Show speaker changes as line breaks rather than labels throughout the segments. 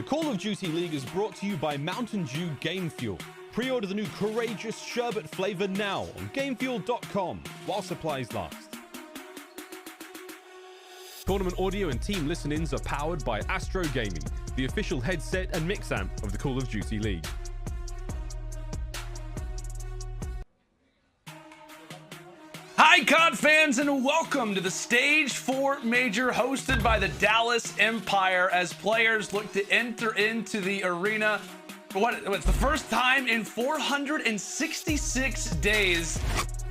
The Call of Duty League is brought to you by Mountain Dew Game Fuel. Pre-order the new Courageous Sherbet flavor now on GameFuel.com while supplies last. Tournament audio and team listen-ins are powered by Astro Gaming, the official headset and mix amp of the Call of Duty League.
Hi COD fans, and welcome to the Stage 4 Major hosted by the Dallas Empire as players look to enter into the arena for it's the first time in 466 days.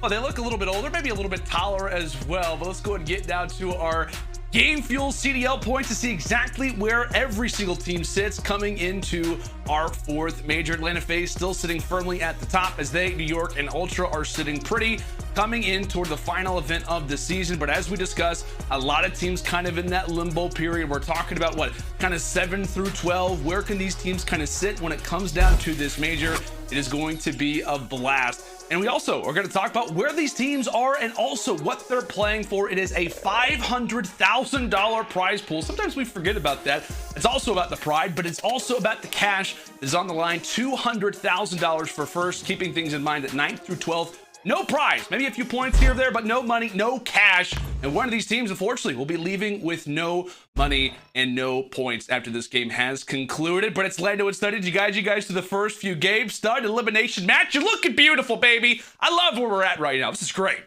Well, they look a little bit older, maybe a little bit taller as well, but let's go and get down to our Game Fuel CDL points to see exactly where every single team sits coming into our fourth major. Atlanta FaZe still sitting firmly at the top as they, New York and Ultra, are sitting pretty coming in toward the final event of the season. But as we discussed, a lot of teams kind of in that limbo period. We're talking about what kind of 7 through 12. Where can these teams kind of sit when it comes down to this major? It is going to be a blast. And we also are going to talk about where these teams are and also what they're playing for. It is a $500,000 prize pool. Sometimes we forget about that. It's also about the pride, but it's also about the cash that is on the line. $200,000 for first, keeping things in mind that 9th through 12th, no prize, maybe a few points here or there, but no money, no cash. And one of these teams, unfortunately, will be leaving with no money and no points after this game has concluded. But it's Lando and Studded. You guys to the first few games. Stud, elimination match. You're looking beautiful, baby. I love where we're at right now. This is great.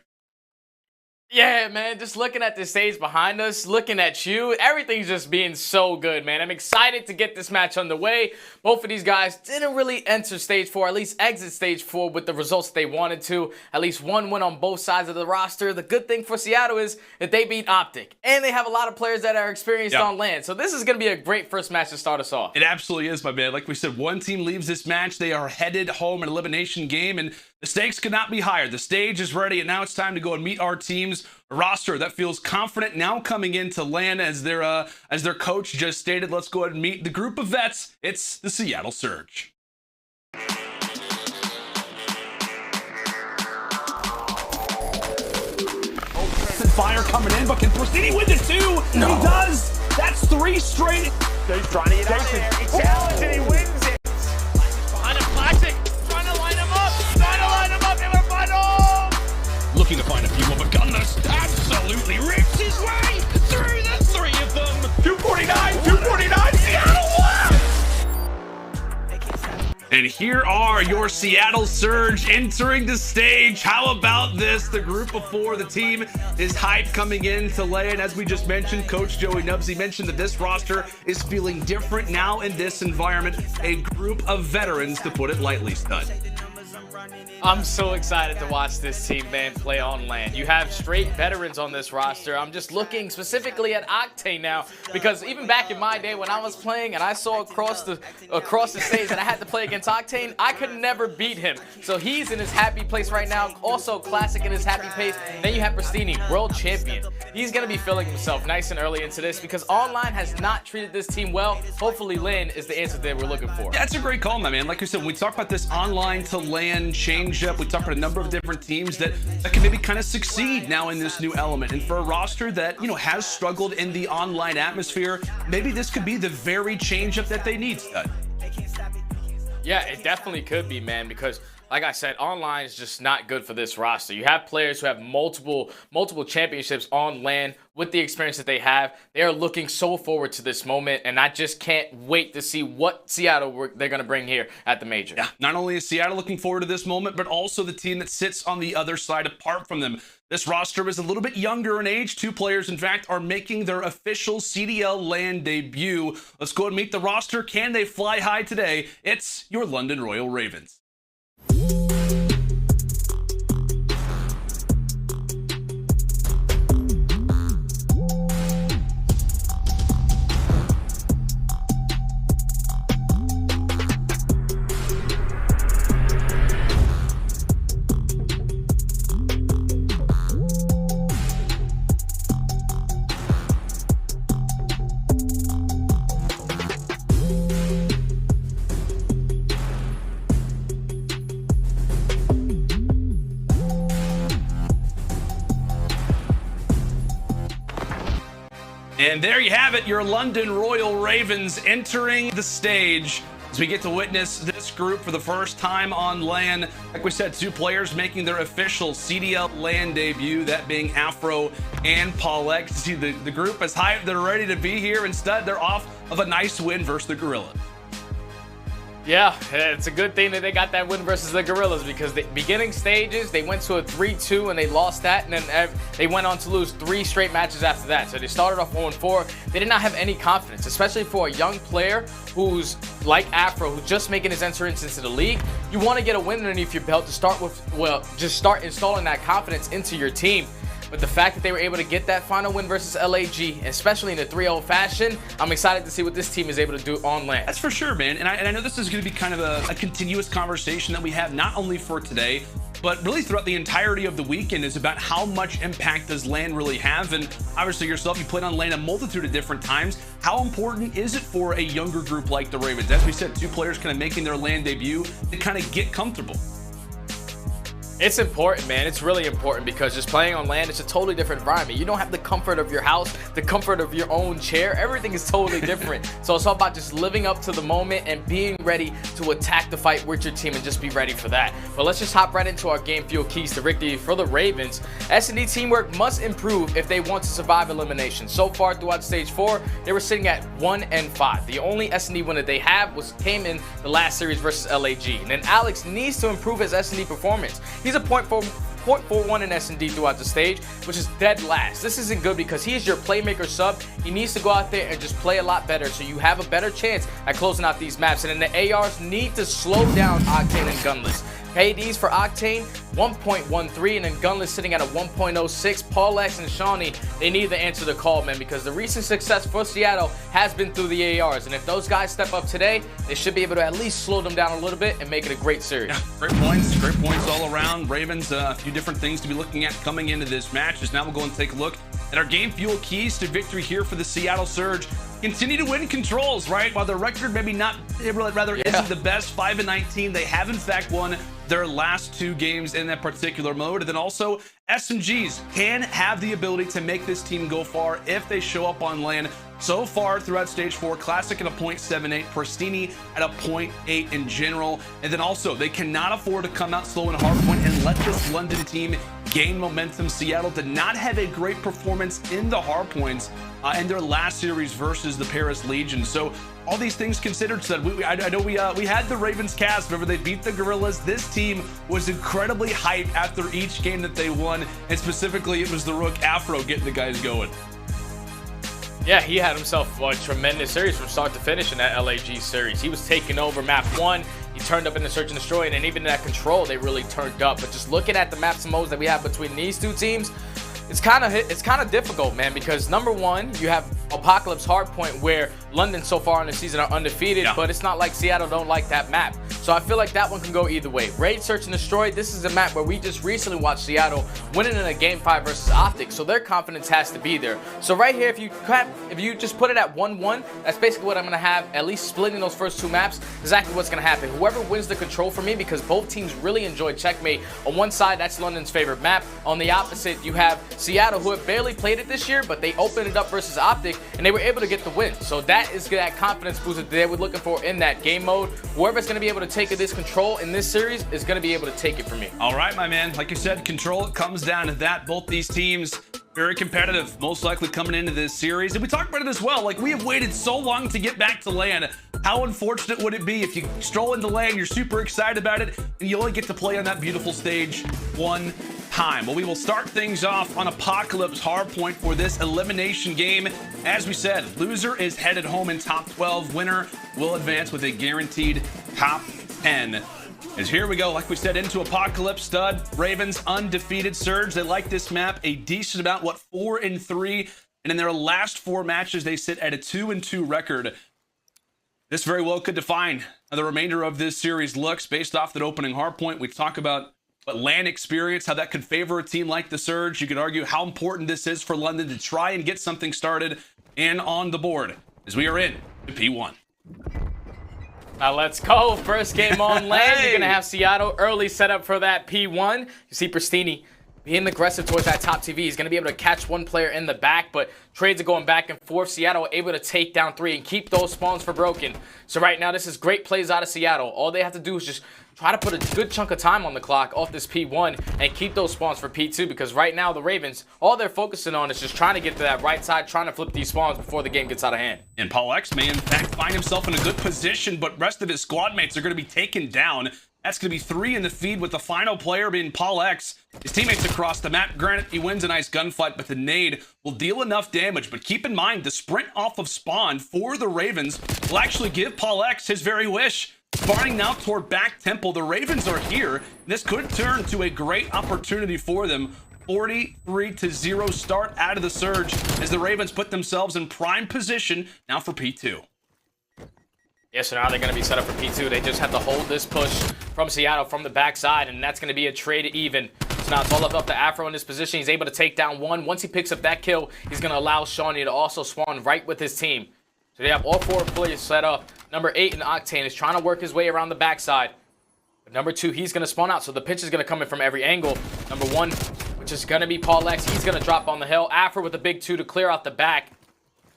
Yeah, man, just looking at the stage behind us, looking at you, everything's just being so good, man. I'm excited to get this match underway. Both of these guys didn't really enter stage 4, at least exit stage 4 with the results they wanted to. At least one win on both sides of the roster. The good thing for Seattle is that they beat OpTic, and they have a lot of players that are experienced on LAN. So this is going to be a great first match to start us off.
It absolutely is, my man. Like we said, one team leaves this match. They are headed home, an elimination game, and the stakes could not be higher. The stage is ready, and now it's time to go and meet our teams. A roster that feels confident now coming into LAN as their coach just stated. Let's go ahead and meet the group of vets. It's the Seattle Surge. Fire coming in, but can Prestinni win the 2? No. He does. That's 3 straight.
He's trying to get out there. He challenges and he wins it.
Behind a classic. Trying to line him up. In the final.
Looking to find a few more, but Gunless absolutely rips his way through the 3 of them.
249, Seattle won! And here are your Seattle Surge entering the stage. How about this? The group of 4, the team is hyped coming into LAN. As we just mentioned, Coach Joey Nubsy mentioned that this roster is feeling different now in this environment. A group of veterans, to put it lightly, Stud.
I'm so excited to watch this team, man, play on LAN. You have straight veterans on this roster. I'm just looking specifically at Octane now, because even back in my day when I was playing and I saw across the stage that I had to play against Octane, I could never beat him. So he's in his happy place right now. Also Classic in his happy place. Then you have Prestinni, world champion. He's going to be feeling himself nice and early into this because online has not treated this team well. Hopefully LAN is the answer that we're looking for.
Yeah, that's a great call, my man. Like I said, when we talk about this online to LAN change up, we talk about a number of different teams that can maybe kind of succeed now in this new element. And for a roster that, you know, has struggled in the online atmosphere, maybe this could be the very change up that they need, Stud.
Yeah, it definitely could be, man, because like I said, online is just not good for this roster. You have players who have multiple championships on LAN with the experience that they have. They are looking so forward to this moment, and I just can't wait to see what Seattle they're going to bring here at the major.
Yeah, not only is Seattle looking forward to this moment, but also the team that sits on the other side apart from them. This roster is a little bit younger in age. 2 players, in fact, are making their official CDL LAN debut. Let's go and meet the roster. Can they fly high today? It's your London Royal Ravens. And there you have it, your London Royal Ravens entering the stage as we get to witness this group for the first time on LAN. Like we said, 2 players making their official CDL LAN debut, that being Afro and Paulek. See the group is hyped, they're ready to be here. Instead, they're off of a nice win versus the Guerrillas.
Yeah, it's a good thing that they got that win versus the Guerrillas, because the beginning stages, they went to a 3-2 and they lost that, and then they went on to lose 3 straight matches after that. So they started off 0-4. They did not have any confidence, especially for a young player who's like Afro, who's just making his entrance into the league. You want to get a win underneath your belt to start with, well, just start installing that confidence into your team. But the fact that they were able to get that final win versus LAG, especially in a 3-0 fashion, I'm excited to see what this team is able to do on LAN.
That's for sure, man. And I know this is going to be kind of a continuous conversation that we have, not only for today, but really throughout the entirety of the weekend, is about how much impact does LAN really have. And obviously yourself, you played on LAN a multitude of different times. How important is it for a younger group like the Ravens? As we said, 2 players kind of making their LAN debut to kind of get comfortable.
It's important, man. It's really important, because just playing on LAN, it's a totally different environment. You don't have the comfort of your house, the comfort of your own chair. Everything is totally different. So it's all about just living up to the moment and being ready to attack the fight with your team and just be ready for that. But let's just hop right into our game fuel keys to victory for the Ravens. S&D teamwork must improve if they want to survive elimination. So far throughout stage 4, they were sitting at 1-5. The only S&D win that they have came in the last series versus LAG. And then Alex needs to improve his S&D performance. He's a 0.41 in S&D throughout the stage, which is dead last. This isn't good, because he is your playmaker sub. He needs to go out there and just play a lot better, so you have a better chance at closing out these maps. And then the ARs need to slow down Octane and Gunless. KDs for Octane, 1.13, and then Gunless sitting at a 1.06. Paulek and Seany, they need to answer the call, man, because the recent success for Seattle has been through the ARs. And if those guys step up today, they should be able to at least slow them down a little bit and make it a great series.
Yeah, great points all around. Ravens, a few different things to be looking at coming into this match. As now we'll go and take a look at our game fuel keys to victory here for the Seattle Surge. Continue to win controls, right? While their record maybe not, rather isn't the best, 5-19, they have in fact won their last 2 games in that particular mode. And then also SMGs can have the ability to make this team go far if they show up on LAN. So far throughout stage 4, Classic at a 0.78, Prestinni at a 0.8 in general. And then also they cannot afford to come out slow in hardpoint and let this London team gain momentum. Seattle did not have a great performance in the hardpoints in their last series versus the Paris Legion. So all these things considered, said I know we had the Ravens cast. Remember, they beat the Guerrillas. This team was incredibly hyped after each game that they won, and specifically it was the Røkkr Afro getting the guys going.
Yeah, he had himself a tremendous series from start to finish in that LAG series. He was taking over map 1. He turned up in the search and destroy, and even in that control, they really turned up. But just looking at the maps and modes that we have between these 2 teams, it's kind of difficult, man, because number 1, you have Apocalypse Hardpoint, where London so far in the season are undefeated, but it's not like Seattle don't like that map. So I feel like that one can go either way. Raid, Search, and Destroy, this is a map where we just recently watched Seattle winning in a Game 5 versus OpTic, so their confidence has to be there. So right here, if you just put it at 1-1, that's basically what I'm going to have, at least splitting those first 2 maps, exactly what's going to happen. Whoever wins the control for me, because both teams really enjoyed Checkmate. On one side, that's London's favorite map. On the opposite, you have Seattle, who have barely played it this year, but they opened it up versus OpTic, and they were able to get the win. So that is that confidence boost that they were looking for in that game mode. Whoever's going to be able to take this control in this series is going to be able to take it from me.
All right, my man. Like you said, control, it comes down to that. Both these teams very competitive, most likely coming into this series. And we talked about it as well. Like, we have waited so long to get back to LAN. How unfortunate would it be if you stroll into LAN, you're super excited about it, and you only get to play on that beautiful stage one time? Well, we will start things off on Apocalypse Hardpoint for this elimination game. As we said, loser is headed home in top 12. Winner will advance with a guaranteed top 10. As here we go, like we said, into Apocalypse. Stud, Ravens, undefeated. Surge, they like this map a decent amount, 4-3, and in their last 4 matches, they sit at a 2-2 record. This very well could define how the remainder of this series looks based off that opening hardpoint. We talk about what LAN experience, how that could favor a team like the Surge. You could argue how important this is for London to try and get something started and on the board as we are in to P1.
Now let's go. First game on LAN. You're going to have Seattle early set up for that P1. You see Prestinni being aggressive towards that top TV. He's going to be able to catch one player in the back, but trades are going back and forth. Seattle able to take down 3 and keep those spawns for broken. So right now, this is great plays out of Seattle. All they have to do is just try to put a good chunk of time on the clock off this P1 and keep those spawns for P2, because right now the Ravens, all they're focusing on is just trying to get to that right side, trying to flip these spawns before the game gets out of hand.
And PaulX may in fact find himself in a good position, but rest of his squad mates are going to be taken down. That's going to be 3 in the feed, with the final player being PaulX. His teammates across the map. Granted, he wins a nice gunfight, but the nade will deal enough damage. But keep in mind, the sprint off of spawn for the Ravens will actually give PaulX his very wish. Spawning now toward back temple. The Ravens are here. This could turn to a great opportunity for them. 43-0 start out of the surge as the Ravens put themselves in prime position now for P2.
Yeah, so now they're going to be set up for P2. They just have to hold this push from Seattle from the backside, and that's going to be a trade even. So now it's all up to Afro in this position. He's able to take down 1. Once he picks up that kill, he's going to allow Seany to also spawn right with his team. So they have all 4 players set up. Number 8 in Octane is trying to work his way around the backside. But number 2, he's going to spawn out, so the pitch is going to come in from every angle. Number 1, which is going to be PaulX, he's going to drop on the hill. Afro with the big 2 to clear out the back.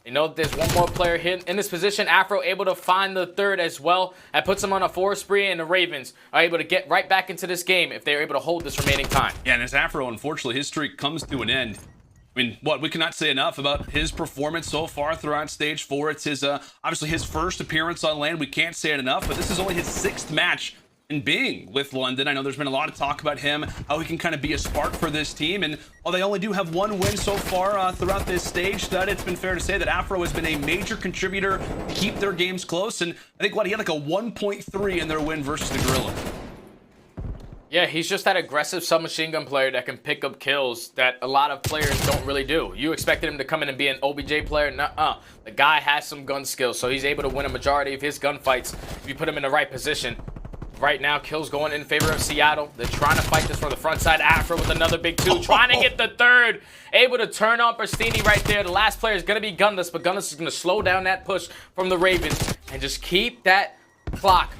You know, there's one more player here in this position. Afro able to find the 3rd as well. That puts him on a 4 spree, and the Ravens are able to get right back into this game if they're able to hold this remaining time.
Yeah, and as Afro, unfortunately, his streak comes to an end. I mean, we cannot say enough about his performance so far throughout Stage 4. It's his, obviously his first appearance on LAN. We can't say it enough, but this is only his 6th match in being with London. I know there's been a lot of talk about him, how he can kind of be a spark for this team. And while they only do have 1 win so far throughout this stage, that it's been fair to say that Afro has been a major contributor to keep their games close. And I think, he had like a 1.3 in their win versus the Gorilla.
Yeah, he's just that aggressive submachine gun player that can pick up kills that a lot of players don't really do. You expected him to come in and be an OBJ player? Nuh-uh. The guy has some gun skills, so he's able to win a majority of his gunfights if you put him in the right position. Right now, kills going in favor of Seattle. They're trying to fight this from the front side. Afro with another big 2, trying to get the 3rd. Able to turn on Prestinni right there. The last player is going to be Gunless, but Gunless is going to slow down that push from the Ravens and just keep that clock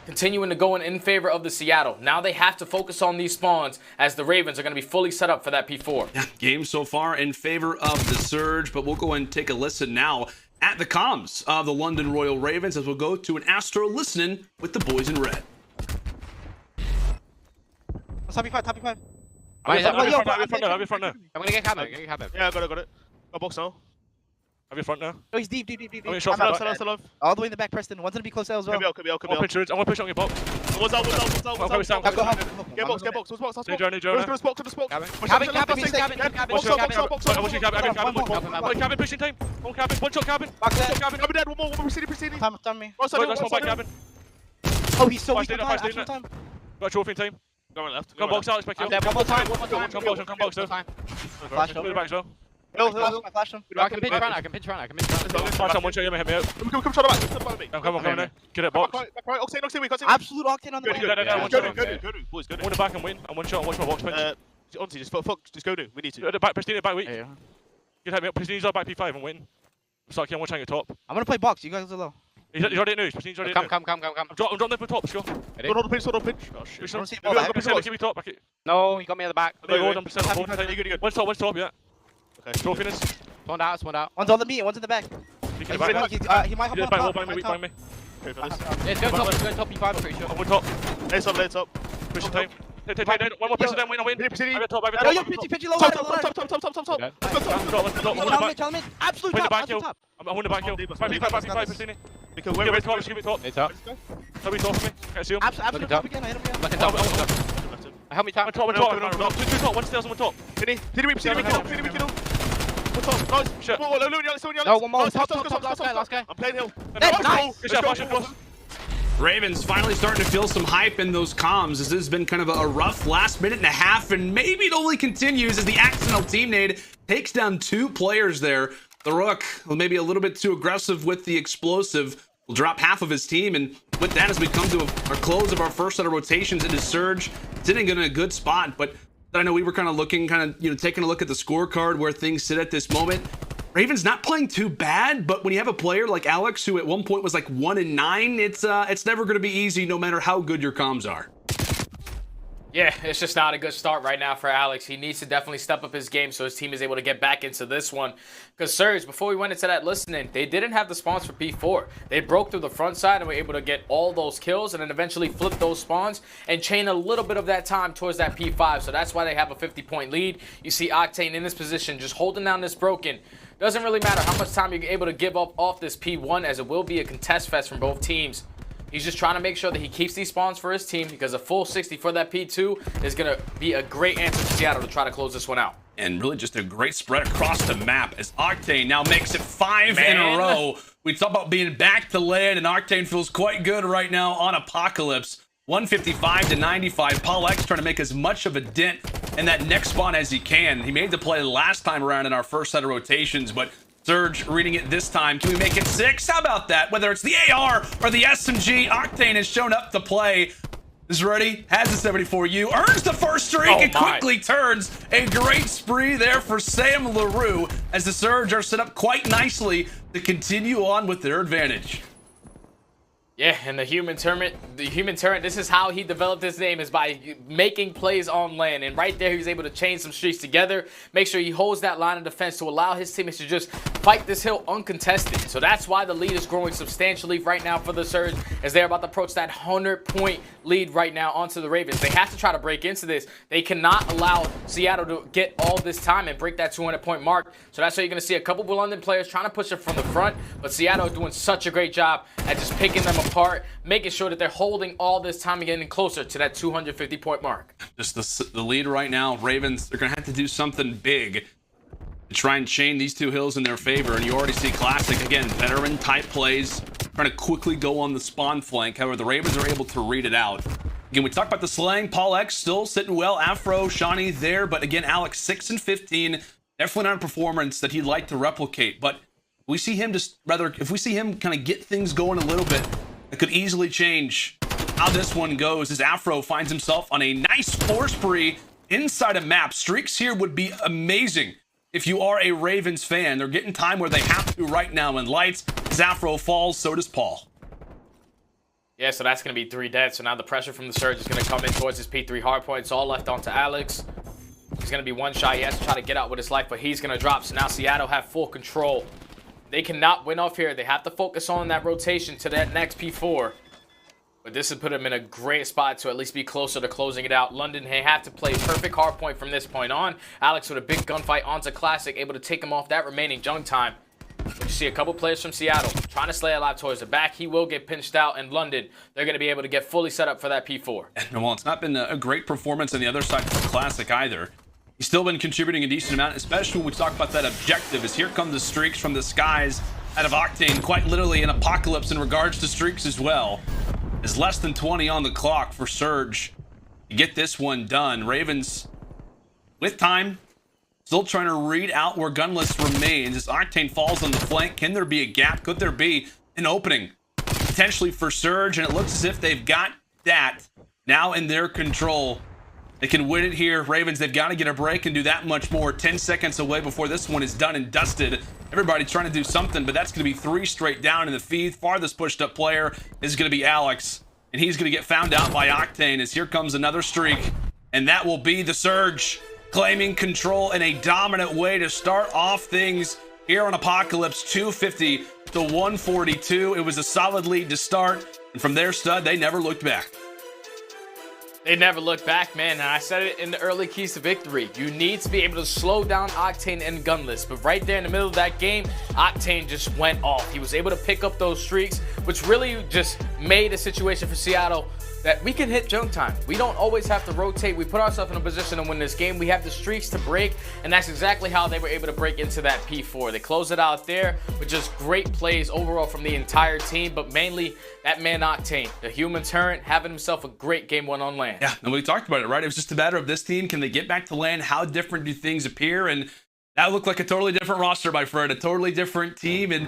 continuing to go in favor of the Seattle. Now they have to focus on these spawns as the Ravens are going to be fully set up for that P4.
Yeah, game so far in favor of the Surge, but we'll go and take a listen now at the comms of the London Royal Ravens as we'll go to an Astro listening with the boys in red.
Top B5, top B5.
I'll be front now.
I'm gonna get camo,
Yeah, I got it. Go box now. I'll be front now.
Oh, he's deep.
I'm shot still alive.
All the way in the back, Preston. One's gonna be close as well.
Could be out. I'm gonna push on your box. What's out? Get box. New drone. To the spot. Cabin pushing time. One cabin. One shot cabin. Cabin dead. One more. Prestinni.
Time me.
One side cabin.
Oh, he's so weak on time.
Got a trophy team. Going left. Come box out, expect you.
One more time.
Come box though.
Flash
Go back as well.
Flash him.
I can pinch run.
Flash on one shot, you may hit me out. Come try the back. Come on now. Get it, box. Octane, we got it.
Absolute Octane on the
way. Good. Boys, good. One back and win, and one shot, and watch my box pinch. Honestly, just go do. We need to. Back, Prestinni, back weak. Get hit me up. Prestinni's our back P5 and win. Start killing one trying at top.
I'm gonna play box. You guys are low.
He's already at news. Prestinni's already at news.
Come.
I'm dropping them for top, let's go. Don't hold the pinch. Oh shit. Give me top, back it.
No, he got me at the back.
One's top, yeah. Okay, trophy this.
Spawned out.
One's on the meat, one's in the back. He might hop on top.
Behind me. Okay, for this.
Yeah, it's going top P5, I'm pretty sure.
One top. Lays up. Pushing time. Take, one more push, then win. I have a top.
No, you're pitchy low.
Top.
Absolute
Win the back
top.
kill. I'm winning the back kill. 5 Prestinni. Give it top, give it top.
It's up.
Top me. Okay, see him.
Absolute top again. I hit him again.
Help me top.
One top. One stairs on one top. Prestinni, we kill him. One top. Nice. Shit.
No, one more. Top. Last guy.
I'm playing hill.
Nice.
Ravens finally starting to feel some hype in those comms, as this has been kind of a rough last minute and a half, and maybe it only continues as the accidental team nade takes down 2 players there. The Røkkr, maybe a little bit too aggressive with the explosive, will drop half of his team, and with that, as we come to our close of our first set of rotations into Surge, sitting in a good spot, but I know we were kind of looking, taking a look at the scorecard where things sit at this moment. Ravens not playing too bad, but when you have a player like Alex, who at one point was like 1-9, it's never going to be easy no matter how good your comms are.
Yeah, it's just not a good start right now for Alex. He needs to definitely step up his game so his team is able to get back into this one. Because Surge, before we went into that listening, they didn't have the spawns for P4. They broke through the front side and were able to get all those kills and then eventually flip those spawns and chain a little bit of that time towards that P5. So that's why they have a 50-point lead. You see Octane in this position, just holding down this broken. Doesn't really matter how much time you're able to give up off this P1, as it will be a contest fest from both teams. He's just trying to make sure that he keeps these spawns for his team, because a full 60 for that P2 is going to be a great answer to Seattle to try to close this one out.
And really just a great spread across the map as Octane now makes it 5 in a row. We talk about being back to land, and Octane feels quite good right now on Apocalypse. 155 to 95. PaulX trying to make as much of a dent in that next spawn as he can. He made the play last time around in our first set of rotations, but Surge reading it this time. Can we make it 6? How about that? Whether it's the AR or the SMG, Octane has shown up to play. Is ready, has the 74U, earns the first streak, and quickly turns a great spree there for Sam LaRue as the Surge are set up quite nicely to continue on with their advantage.
Yeah, and the Human Turret, this is how he developed his name, is by making plays on land. And right there, he was able to chain some streaks together, make sure he holds that line of defense to allow his teammates to just fight this hill uncontested. So that's why the lead is growing substantially right now for the Surge, as they're about to approach that 100-point lead right now onto the Ravens. They have to try to break into this. They cannot allow Seattle to get all this time and break that 200-point mark. So that's why you're going to see a couple of London players trying to push it from the front, but Seattle is doing such a great job at just picking them apart, making sure that they're holding all this time and getting closer to that 250-point mark.
Just the lead right now. Ravens, they're going to have to do something big to try and chain these two hills in their favor. And you already see Classic, again, veteran-type plays, trying to quickly go on the spawn flank. However, the Ravens are able to read it out. Again, we talked about the slaying. PaulX still sitting well. Afro, Seany there. But again, Alex, 6 and 15. Definitely not a performance that he'd like to replicate. But we see him if we see him kind of get things going a little bit, it could easily change how this one goes, as Afro finds himself on a nice 4 spree inside a map. Streaks here would be amazing if you are a Ravens fan. They're getting time where they have to right now in lights. As Afro falls, so does Paul.
Yeah, so that's going to be 3 dead. So now the pressure from the Surge is going to come in towards his P3 hardpoint. It's all left onto Alex. He's going to be one shot. He has to try to get out with his life, but he's going to drop. So now Seattle have full control. They cannot win off here. They have to focus on that rotation to that next P4. But this would put him in a great spot to at least be closer to closing it out. London, they have to play perfect hard point from this point on. Alex with a big gunfight onto Classic, able to take him off that remaining junk time. You see a couple players from Seattle trying to slay alive towards the back. He will get pinched out, and London, they're going to be able to get fully set up for that P4.
And well, it's not been a great performance on the other side for Classic either. He's still been contributing a decent amount, especially when we talk about that objective, as here come the streaks from the skies out of Octane, quite literally an apocalypse in regards to streaks as well. There's less than 20 on the clock for Surge to get this one done. Ravens, with time, still trying to read out where Gunless remains. As Octane falls on the flank, can there be a gap? Could there be an opening potentially for Surge? And it looks as if they've got that now in their control. They can win it here. Ravens, they've got to get a break and do that much more. 10 seconds away before this one is done and dusted. Everybody trying to do something, but that's going to be 3 straight down in the feed. Farthest pushed up player is going to be Alex, and he's going to get found out by Octane as here comes another streak, and that will be the Surge claiming control in a dominant way to start off things here on Apocalypse. 250 to 142. It was a solid lead to start, and from there, Stud, they never looked back.
They never look back, man, and I said it in the early keys to victory. You need to be able to slow down Octane and Gunless, but right there in the middle of that game, Octane just went off. He was able to pick up those streaks, which really just made a situation for Seattle that we can hit junk time. We don't always have to rotate. We put ourselves in a position to win this game. We have the streaks to break, and that's exactly how they were able to break into that P4. They close it out there with just great plays overall from the entire team, but mainly that man Octane, the human turret, having himself a great game 1 on LAN.
Yeah, and we talked about it, right? It was just a matter of this team. Can they get back to LAN? How different do things appear? And that looked like a totally different roster, my friend. A totally different team. And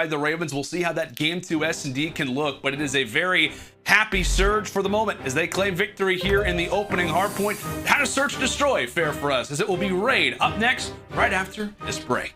the Ravens, we'll see how that game 2 S&D can look. But it is a very happy Surge for the moment as they claim victory here in the opening hardpoint. How to search and destroy, fair for us, as it will be Raid up next, right after this break.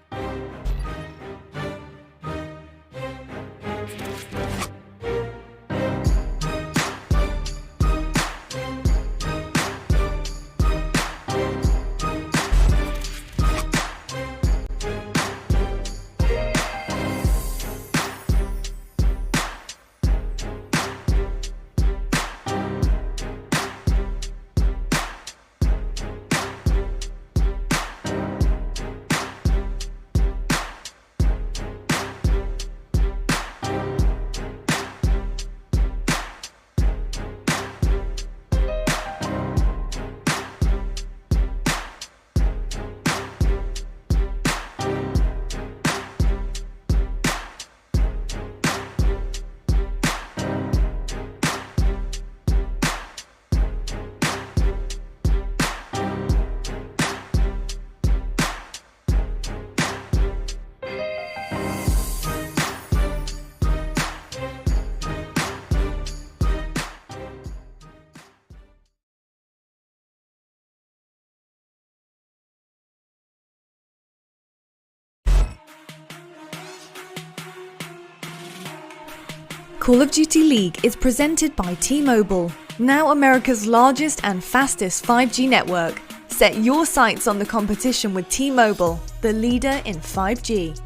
Call of Duty League is presented by T-Mobile, now America's largest and fastest 5G network. Set your sights on the competition with T-Mobile, the leader in 5G.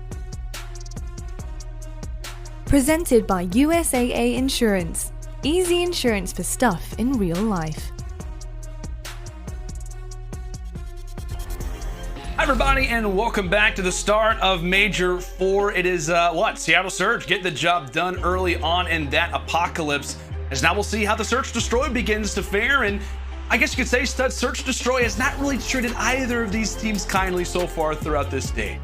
Presented by USAA Insurance, easy insurance for stuff in real life.
Hi everybody, and welcome back to the start of Major 4. It is Seattle Surge getting the job done early on in that apocalypse, as now we'll see how the Search Destroy begins to fare. And I guess you could say Stud Search Destroy has not really treated either of these teams kindly so far throughout this stage.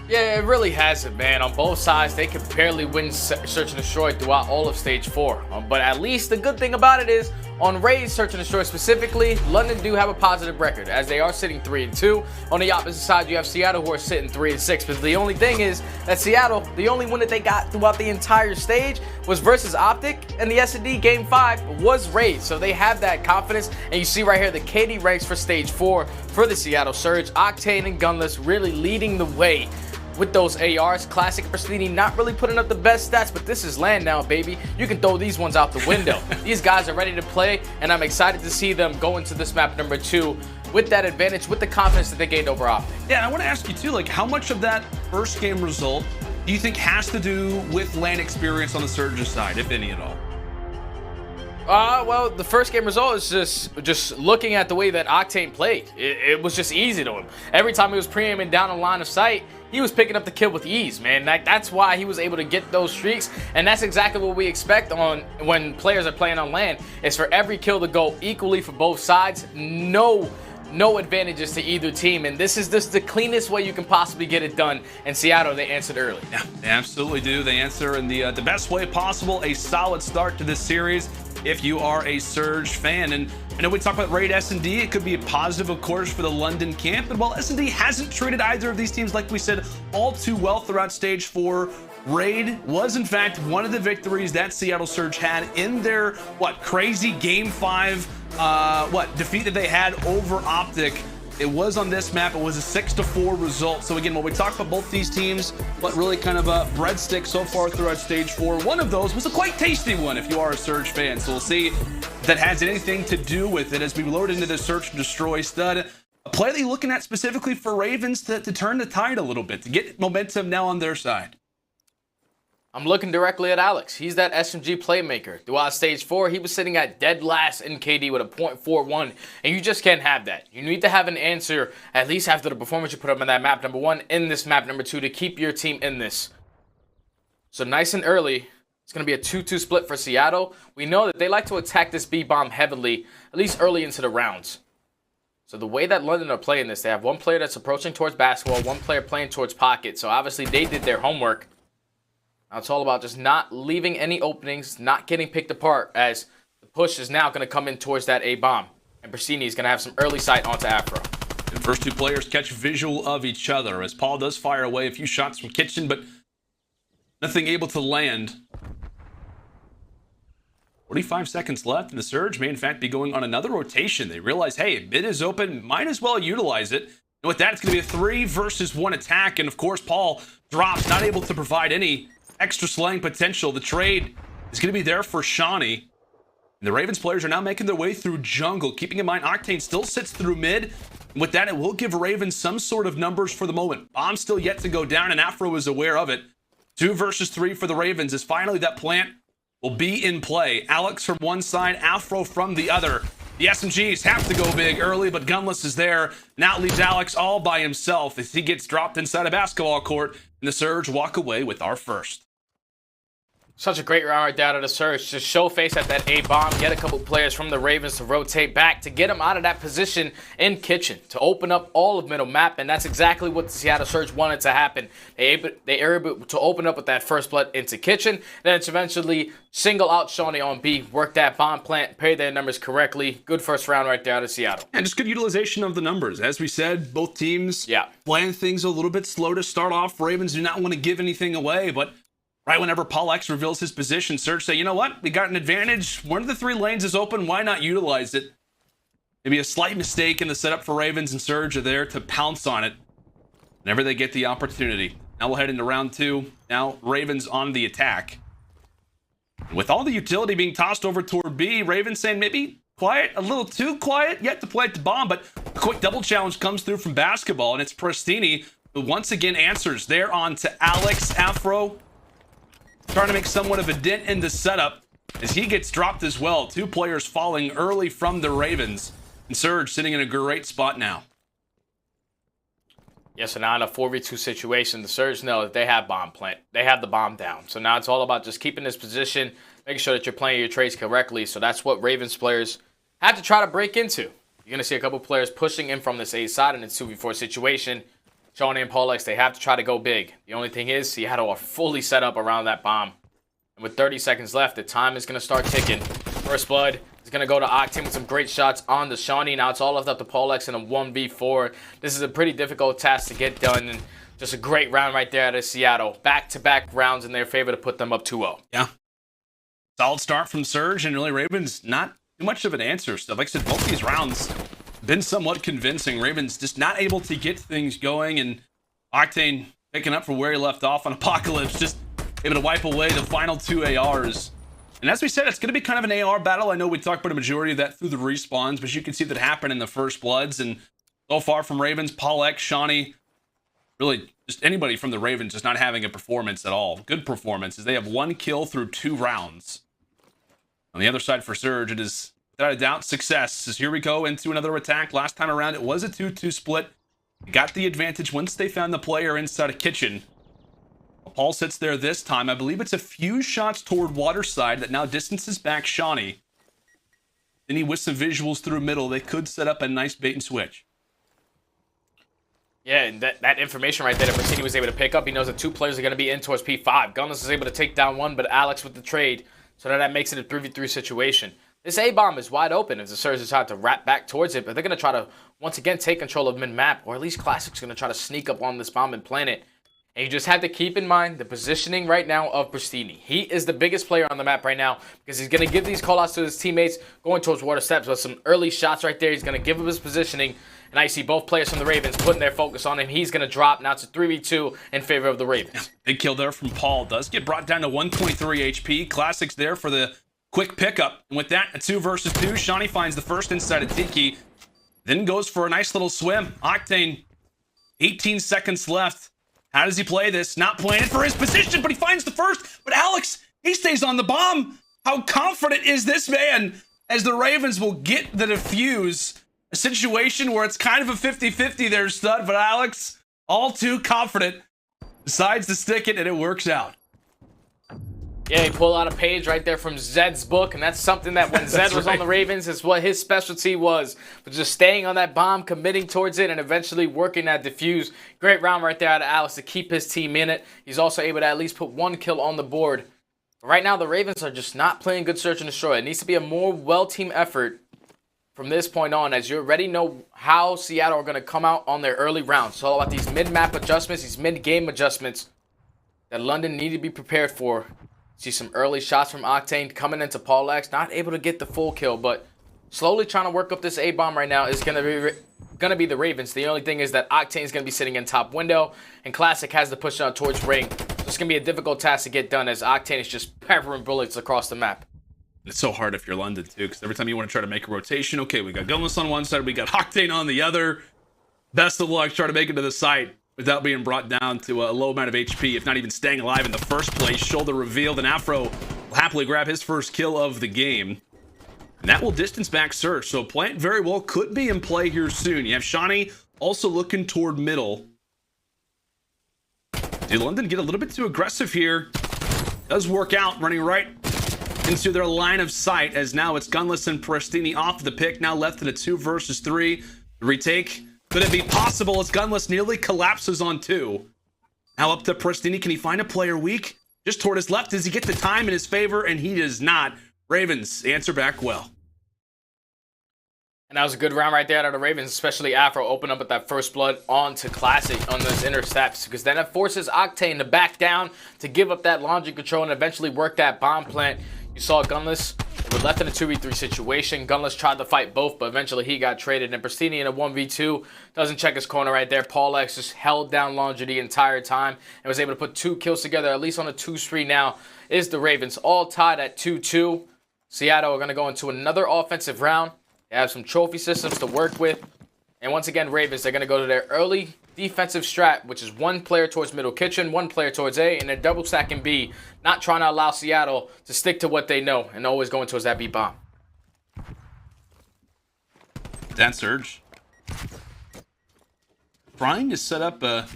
Yeah, it really hasn't, man. On both sides, they could barely win Search and Destroy throughout all of Stage 4. But at least the good thing about it is, on Raid's Search and Destroy specifically, London do have a positive record, as they are sitting 3-2. On the opposite side, you have Seattle, who are sitting 3-6. But the only thing is that Seattle, the only win that they got throughout the entire stage was versus OpTic, and the S&D Game 5 was Raid. So they have that confidence, and you see right here the KD ranks for Stage 4 for the Seattle Surge. Octane and Gunless really leading the way with those ARs. Classic Prestinni not really putting up the best stats, but this is LAN now, baby. You can throw these ones out the window. These guys are ready to play, and I'm excited to see them go into this map number 2 with that advantage, with the confidence that they gained over OpTic.
Yeah, and I want to ask you too, like, how much of that first game result do you think has to do with LAN experience on the Surge's side, if any at all?
Well, the first game result is just looking at the way that Octane played. It was just easy to him. Every time he was pre-aiming down a line of sight, he was picking up the kill with ease, man. That's why he was able to get those streaks, and that's exactly what we expect on when players are playing on LAN, is for every kill to go equally for both sides. No advantages to either team, and this is just the cleanest way you can possibly get it done. In Seattle, they answered early.
Yeah, they absolutely do. They answer in the best way possible. A solid start to this series if you are a Surge fan. And I know we talk about Raid S&D. It could be a positive, of course, for the London camp. And while S&D hasn't treated either of these teams, like we said, all too well throughout Stage 4, Raid was, in fact, one of the victories that Seattle Surge had in their, crazy Game 5, defeat that they had over OpTic. It was on this map. It was a 6-4 result. So again, when we talk about both these teams, what really kind of a breadstick so far throughout Stage 4, one of those was a quite tasty one if you are a Surge fan. So we'll see if that has anything to do with it as we load into the Search and Destroy Stud. A play that you're looking at specifically for Ravens to turn the tide a little bit, to get momentum now on their side.
I'm looking directly at Alex. He's that SMG playmaker. Throughout Stage 4, he was sitting at dead last in KD with a .41, and you just can't have that. You need to have an answer, at least after the performance you put up on that map number 1, in this map number 2, to keep your team in this. So nice and early, it's going to be a 2-2 split for Seattle. We know that they like to attack this B-bomb heavily, at least early into the rounds. So the way that London are playing this, they have one player that's approaching towards basketball, one player playing towards pocket. So obviously they did their homework. Now it's all about just not leaving any openings, not getting picked apart, as the push is now going to come in towards that A-bomb. And Prestinni is going to have some early sight onto Afro.
The first two players catch visual of each other as Paul does fire away a few shots from Kitchen, but nothing able to land. 45 seconds left, and the Surge may in fact be going on another rotation. They realize, hey, mid is open, might as well utilize it. And with that, it's going to be a 3 versus 1 attack. And of course, Paul drops, not able to provide any extra slaying potential. The trade is going to be there for Seany. And the Ravens players are now making their way through jungle. Keeping in mind, Octane still sits through mid. And with that, it will give Ravens some sort of numbers for the moment. Bomb's still yet to go down, and Afro is aware of it. 2 versus 3 for the Ravens, as finally that plant will be in play. Alex from one side, Afro from the other. The SMGs have to go big early, but Gunless is there. Now it leaves Alex all by himself as he gets dropped inside a basketball court, and the Surge walk away with our first.
Such a great round right there out of the Surge. Just show face at that A-bomb, get a couple players from the Ravens to rotate back to get them out of that position in Kitchen, to open up all of middle map, and that's exactly what the Seattle Surge wanted to happen. They were able to open up with that first blood into Kitchen, then it's eventually single out Seany on B, work that bomb plant, pay their numbers correctly. Good first round right there out of Seattle.
And just good utilization of the numbers. As we said, both teams playing things a little bit slow to start off. Ravens do not want to give anything away, but right whenever Paul X reveals his position, Surge say, you know what? We got an advantage. One of the 3 lanes is open. Why not utilize it? Maybe a slight mistake in the setup for Ravens, and Surge are there to pounce on it whenever they get the opportunity. Now we'll head into round 2. Now Ravens on the attack. With all the utility being tossed over toward B, Ravens saying maybe quiet, a little too quiet yet to play at the bomb, but a quick double challenge comes through from Basketball, and it's Prestinni who once again answers. They're on to Alex Afro, trying to make somewhat of a dent in the setup as he gets dropped as well. 2 players falling early from the Ravens, and Surge sitting in a great spot now.
Yeah, so now in a 4v2 situation, the Surge know that they have bomb plant. They have the bomb down. So now it's all about just keeping this position, making sure that you're playing your trades correctly. So that's what Ravens players have to try to break into. You're going to see a couple players pushing in from this A side in a 2v4 situation. Seany and PaulX, they have to try to go big. The only thing is, Seattle are fully set up around that bomb. And with 30 seconds left, the time is going to start ticking. First blood is going to go to Octane with some great shots on the Seany. Now it's all left up to PaulX in a 1v4. This is a pretty difficult task to get done. And just a great round right there out of Seattle. Back-to-back rounds in their favor to put them up 2-0.
Yeah. Solid start from Surge, and really Ravens not too much of an answer stuff. Like I said, both these rounds been somewhat convincing. Ravens just not able to get things going, and Octane picking up from where he left off on Apocalypse, just able to wipe away the final 2 ARs. And as we said, it's going to be kind of an AR battle. I know we talked about a majority of that through the respawns, but you can see that happen in the first bloods. And so far from Ravens, PaulX, Seany, really just anybody from the Ravens just not having a performance at all. Good performance as they have 1 kill through 2 rounds. On the other side for Surge, it is without a doubt success. As here we go into another attack. Last time around, it was a 2-2 split. Got the advantage once they found the player inside a kitchen. Paul sits there this time. I believe it's a few shots toward water side that now distances back Seany. Then he with some visuals through middle. They could set up a nice bait and switch.
Yeah, and that information right there that Prestinni was able to pick up, he knows that 2 players are going to be in towards P5. Gunless is able to take down 1, but Alex with the trade, so that makes it a 3v3 situation. This A-bomb is wide open if the Surge decide to wrap back towards it, but they're going to try to, once again, take control of mid-map, or at least Classic's going to try to sneak up on this bomb and plant it. And you just have to keep in mind the positioning right now of Prestinni. He is the biggest player on the map right now because he's going to give these callouts to his teammates going towards water steps with some early shots right there. He's going to give him his positioning. And I see both players from the Ravens putting their focus on him. He's going to drop. Now it's a 3v2 in favor of the Ravens.
Big kill there from Paul. Does get brought down to 1.3 HP. Classic's there for the quick pickup. And with that, a 2 versus 2. Seany finds the first inside of Tiki. Then goes for a nice little swim. Octane, 18 seconds left. How does he play this? Not playing it for his position, but he finds the first. But Alex, he stays on the bomb. How confident is this man as the Ravens will get the defuse? A situation where it's kind of a 50-50 there, stud, but Alex, all too confident, decides to stick it, and it works out.
Yeah, he pulled out a page right there from Zed's book, and that's something that when Zed was on the Ravens is what his specialty was. But just staying on that bomb, committing towards it, and eventually working that defuse. Great round right there out of Alex to keep his team in it. He's also able to at least put 1 kill on the board. But right now, the Ravens are just not playing good search and destroy. It needs to be a more well-team effort from this point on, as you already know how Seattle are going to come out on their early rounds. It's all about these mid-map adjustments, these mid-game adjustments that London need to be prepared for. See some early shots from Octane coming into PaulX. Not able to get the full kill, but slowly trying to work up this A-bomb right now is going to be the Ravens. The only thing is that Octane is going to be sitting in top window, and Classic has to push out towards ring. So it's going to be a difficult task to get done as Octane is just peppering bullets across the map.
It's so hard if you're London, too, because every time you want to try to make a rotation, okay, we got Gunless on one side, we got Octane on the other. Best of luck trying to make it to the site without being brought down to a low amount of HP, if not even staying alive in the first place. Shoulder revealed, and Afro will happily grab his first kill of the game. And that will distance back Surge, so Plant very well could be in play here soon. You have Seany also looking toward middle. Did London get a little bit too aggressive here? Does work out, running right into their line of sight, as now it's Gunless and Prestinni off the pick, now left in a 2 versus 3. The retake, could it be possible as Gunless nearly collapses on 2? Now up to Prestinni, can he find a player weak? Just toward his left, does he get the time in his favor? And he does not. Ravens answer back well.
And that was a good round right there out of the Ravens, especially Afro open up with that first blood onto Classic on those intercepts, because then it forces Octane to back down to give up that launching control and eventually work that bomb plant. You saw Gunless. They were left in a 2v3 situation. Gunless tried to fight both, but eventually he got traded. And Prestinni in a 1v2 doesn't check his corner right there. Paulex just held down Laundry the entire time and was able to put 2 kills together, at least on a 2 spree now. Is the Ravens all tied at 2-2. Seattle are going to go into another offensive round. They have some trophy systems to work with. And once again, Ravens, they're going to go to their early defensive strat, which is 1 player towards middle kitchen, 1 player towards A, and they're double stacking B, not trying to allow Seattle to stick to what they know and always going towards that B bomb.
Dan Surge trying to set up a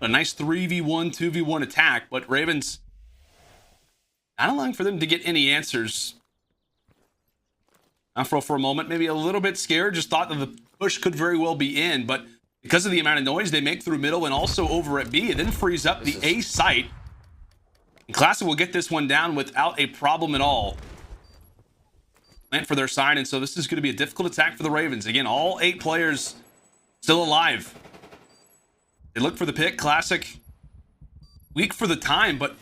nice 3v1, 2v1 attack, but Ravens not allowing for them to get any answers. Afro for a moment, maybe a little bit scared, just thought that the push could very well be in, but because of the amount of noise they make through middle and also over at B, it then frees up the A site. And Classic will get this one down without a problem at all. Plant for their side, and so this is going to be a difficult attack for the Ravens. Again, all 8 players still alive. They look for the pick. Classic weak for the time, but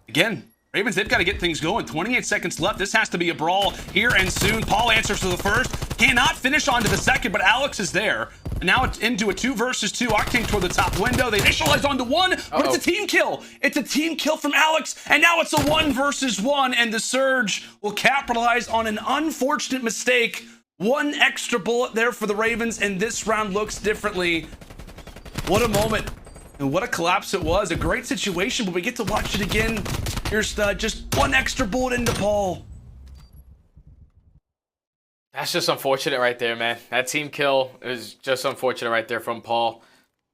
again, Ravens, they've got to get things going. 28 seconds left. This has to be a brawl here and soon. Paul answers to the first. Cannot finish onto the second, but Alex is there. And now it's into a 2 versus 2. Octane toward the top window. They initialize onto 1, but it's a team kill. It's a team kill from Alex, and now it's a 1 versus 1, and the Surge will capitalize on an unfortunate mistake. 1 extra bullet there for the Ravens, and this round looks differently. What a moment. And what a collapse it was. A great situation, but we get to watch it again. Here's just 1 extra bullet into Paul.
That's just unfortunate right there, man. That team kill is just unfortunate right there from Paul.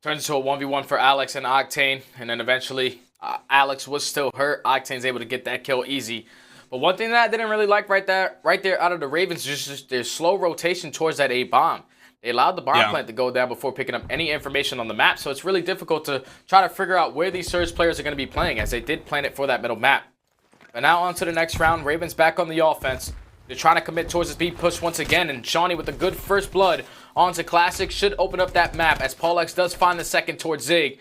Turns into a 1v1 for Alex and Octane, and then eventually Alex was still hurt. Octane's able to get that kill easy. But one thing that I didn't really like right there out of the Ravens is just their slow rotation towards that A bomb. They allowed the bomb plant to go down before picking up any information on the map, so it's really difficult to try to figure out where these Surge players are going to be playing, as they did plant it for that middle map. But now on to the next round. Ravens back on the offense. They're trying to commit towards the speed push once again, and Seany with a good first blood onto Classic should open up that map, as Paulex does find the second towards Zig.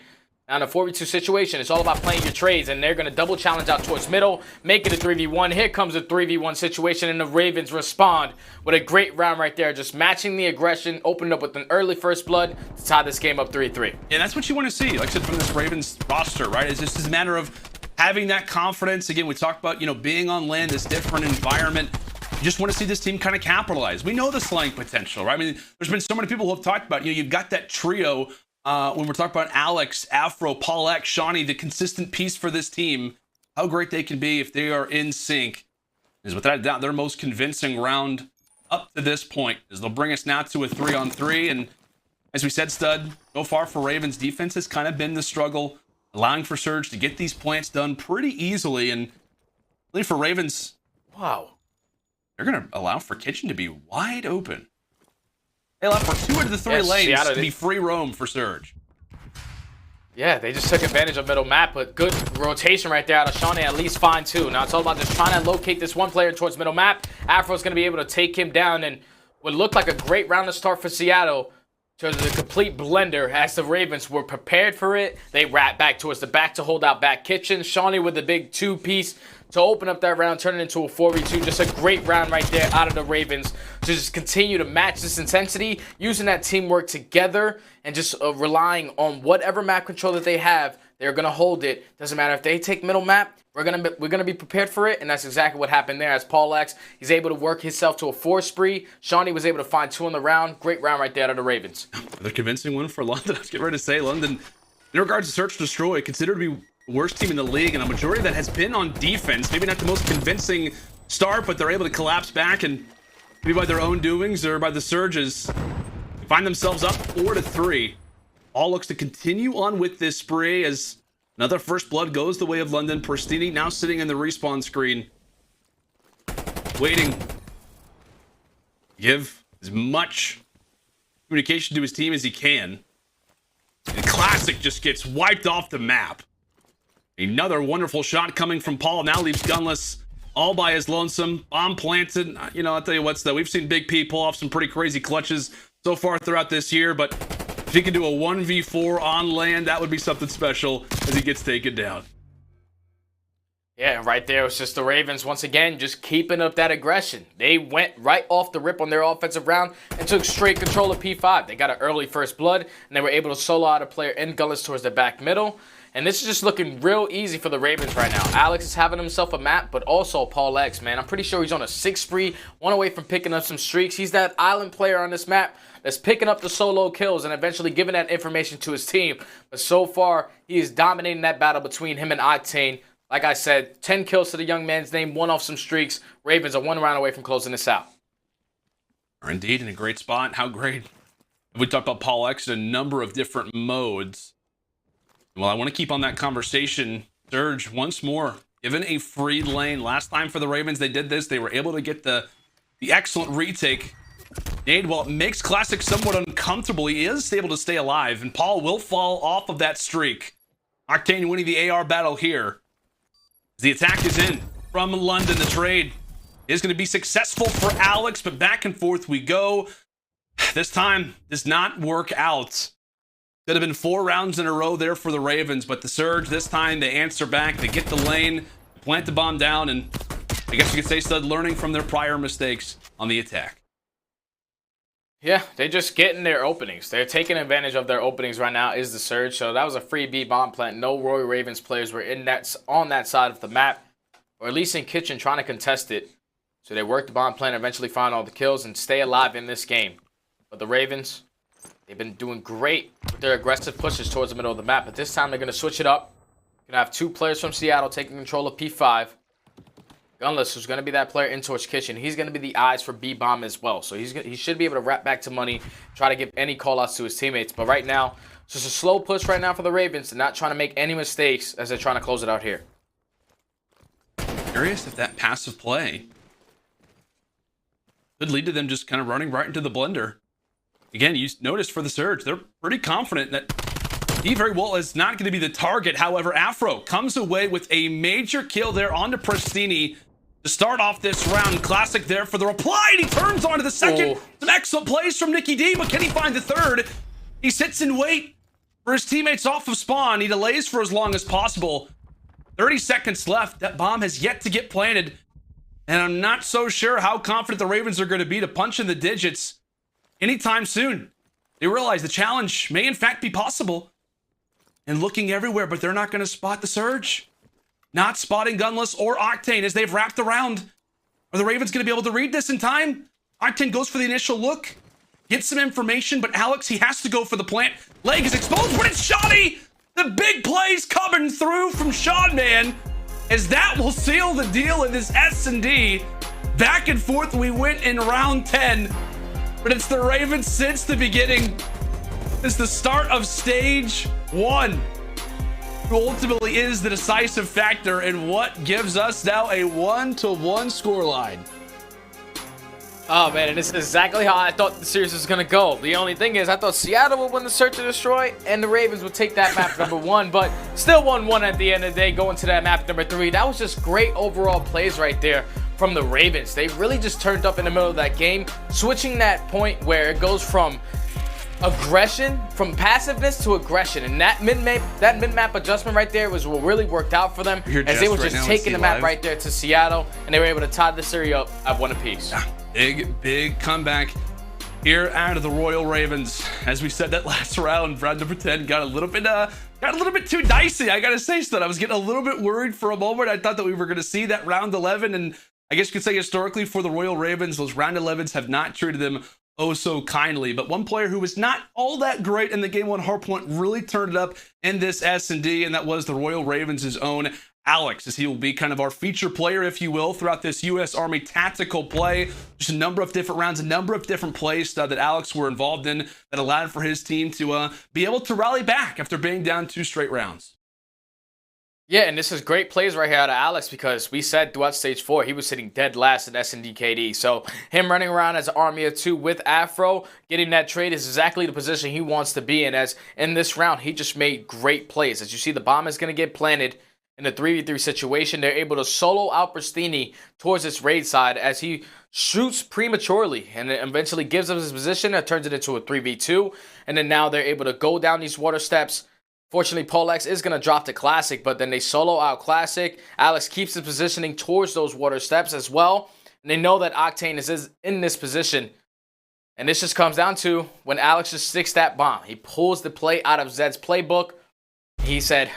Now in a 4v2 situation, it's all about playing your trades, and they're going to double challenge out towards middle, make it a 3v1. Here comes a 3v1 situation, and the Ravens respond with a great round right there, just matching the aggression, opened up with an early first blood to tie this game up 3-3.
Yeah, that's what you want to see, like I said, from this Ravens roster, right? It's just a matter of having that confidence. Again, we talked about, being on LAN, this different environment. You just want to see this team kind of capitalize. We know the slaying potential, right? I mean, there's been so many people who have talked about, you've got that trio when we're talking about Alex, Afro, Paulex, Seany, the consistent piece for this team, how great they can be if they are in sync is without a doubt their most convincing round up to this point, as they'll bring us now to a 3-on-3. And as we said, Stud, so far for Ravens, defense has kind of been the struggle, allowing for Surge to get these plants done pretty easily. And really for Ravens, wow, they're going to allow for Kitchen to be wide open. They allow for 2 of the 3 lanes to be free roam for Surge.
Yeah, they just took advantage of middle map, but good rotation right there out of Seany, at least find 2. Now it's all about just trying to locate this 1 player towards middle map. Afro's going to be able to take him down, and what looked like a great round to start for Seattle to the complete blender as the Ravens were prepared for it. They wrap back towards the back to hold out back kitchen. Seany with the big 2-piece to open up that round, turn it into a 4v2. Just a great round right there out of the Ravens to just continue to match this intensity, using that teamwork together and just relying on whatever map control that they have. They're going to hold it. Doesn't matter if they take middle map, we're gonna be prepared for it, and that's exactly what happened there. As Paulex, he's able to work himself to a 4 spree. Seany was able to find 2 in the round. Great round right there out of the Ravens. Another
convincing one for London. I was getting ready to say, London, in regards to Search and Destroy, considered to be the worst team in the league, and a majority of that has been on defense. Maybe not the most convincing start, but they're able to collapse back, and maybe by their own doings or by the Surges, find themselves up 4-3. All looks to continue on with this spree as another first blood goes the way of London. Prestinni now sitting in the respawn screen, waiting. Give as much communication to his team as he can. And Classic just gets wiped off the map. Another wonderful shot coming from Paul. Now leaves Gunless all by his lonesome. Bomb planted. I'll tell you what, though, we've seen Big P pull off some pretty crazy clutches so far throughout this year, but if he can do a 1v4 on LAN, that would be something special as he gets taken down.
Yeah, and right there, it's just the Ravens, once again, just keeping up that aggression. They went right off the rip on their offensive round and took straight control of P5. They got an early first blood, and they were able to solo out a player in Gunless towards the back middle. And this is just looking real easy for the Ravens right now. Alex is having himself a map, but also Paul X, man. I'm pretty sure he's on a 6 spree, one away from picking up some streaks. He's that island player on this map that's picking up the solo kills and eventually giving that information to his team. But so far, he is dominating that battle between him and Octane. Like I said, 10 kills to the young man's name, 1 off some streaks. Ravens are 1 round away from closing this out.
Indeed, in a great spot. How great. We talked about Paul X in a number of different modes. Well, I want to keep on that conversation. Surge, once more, given a free lane. Last time for the Ravens, they did this. They were able to get the excellent retake. Nade, while it makes Classic somewhat uncomfortable, he is able to stay alive, and Paul will fall off of that streak. Octane winning the AR battle here. The attack is in from London. The trade is going to be successful for Alex, but back and forth we go. This time does not work out. Could have been 4 rounds in a row there for the Ravens, but the Surge, this time they answer back. They get the lane, plant the bomb down, and I guess you could say Stud learning from their prior mistakes on the attack.
Yeah, they're just getting their openings. They're taking advantage of their openings right now is the Surge. So that was a free B bomb plant. No Royal Ravens players were on that side of the map, or at least in kitchen trying to contest it. So they work the bomb plant, eventually find all the kills and stay alive in this game. But the Ravens, they've been doing great with their aggressive pushes towards the middle of the map. But this time they're going to switch it up. Going to have 2 players from Seattle taking control of P5. Gunless, who's going to be that player in towards kitchen. He's going to be the eyes for B-bomb as well. So he should be able to wrap back to money, try to give any call-outs to his teammates. But right now, it's just a slow push right now for the Ravens. They're not trying to make any mistakes as they're trying to close it out here.
Curious if that passive play could lead to them just kind of running right into the blender. Again, you notice for the Surge, they're pretty confident that he very well is not going to be the target. However, Afro comes away with a major kill there onto Prestinni to start off this round. Classic there for the reply, and he turns onto the second. Some excellent plays from Nicky D, but can he find the third? He sits and wait for his teammates off of spawn. He delays for as long as possible. 30 seconds left. That bomb has yet to get planted, and I'm not so sure how confident the Ravens are going to be to punch in the digits anytime soon. They realize the challenge may in fact be possible, and looking everywhere, but they're not going to spot the Surge. Not spotting Gunless or Octane as they've wrapped around. Are the Ravens going to be able to read this in time? Octane goes for the initial look, gets some information, but Alex, he has to go for the plant. Leg is exposed, but it's Shotzzy! The big plays coming through from Sean, man, as that will seal the deal in this S&D. Back and forth we went in round 10, but it's the Ravens since the beginning. It's the start of stage 1. Who ultimately is the decisive factor and what gives us now a 1-1 scoreline.
Oh man, and this is exactly how I thought the series was gonna go. The only thing is I thought Seattle would win the Search and Destroy and the Ravens would take that map number 1, but still 1-1 at the end of the day, going to that map number 3. That was just great overall plays right there from the Ravens. They really just turned up in the middle of that game, switching that point where it goes from aggression, from passiveness to aggression, and that mid-map adjustment right there was what really worked out for them, as they were just taking the map right there to Seattle, and they were able to tie the series up at 1 apiece.
Big comeback here out of the Royal Ravens. As we said, that last round number 10 got a little bit too dicey. I gotta say, Stud, I was getting a little bit worried for a moment. I thought that we were gonna see that round 11, and I guess you could say historically for the Royal Ravens, those round 11s have not treated them oh so kindly. But one player who was not all that great in the game 1 hardpoint really turned it up in this S&D, and that was the Royal Ravens' own Alex, as he will be kind of our feature player, if you will, throughout this U.S. Army tactical play. Just a number of different rounds, a number of different plays that Alex were involved in that allowed for his team to be able to rally back after being down 2 straight rounds.
Yeah, and this is great plays right here out of Alex, because we said throughout stage 4 he was sitting dead last in S&D KD. So him running around as an army of 2 with Afro, getting that trade is exactly the position he wants to be in, as in this round he just made great plays. As you see, the bomb is going to get planted in the 3v3 situation. They're able to solo out Prestinni towards this raid side as he shoots prematurely and it eventually gives up his position. That turns it into a 3v2, and then now they're able to go down these water steps, Fortunately, poleX is going to drop to Classic, but then they solo out Classic. Alex keeps the positioning towards those water steps as well. And they know that Octane is in this position. And this just comes down to when Alex just sticks that bomb. He pulls the play out of Zed's playbook. He said,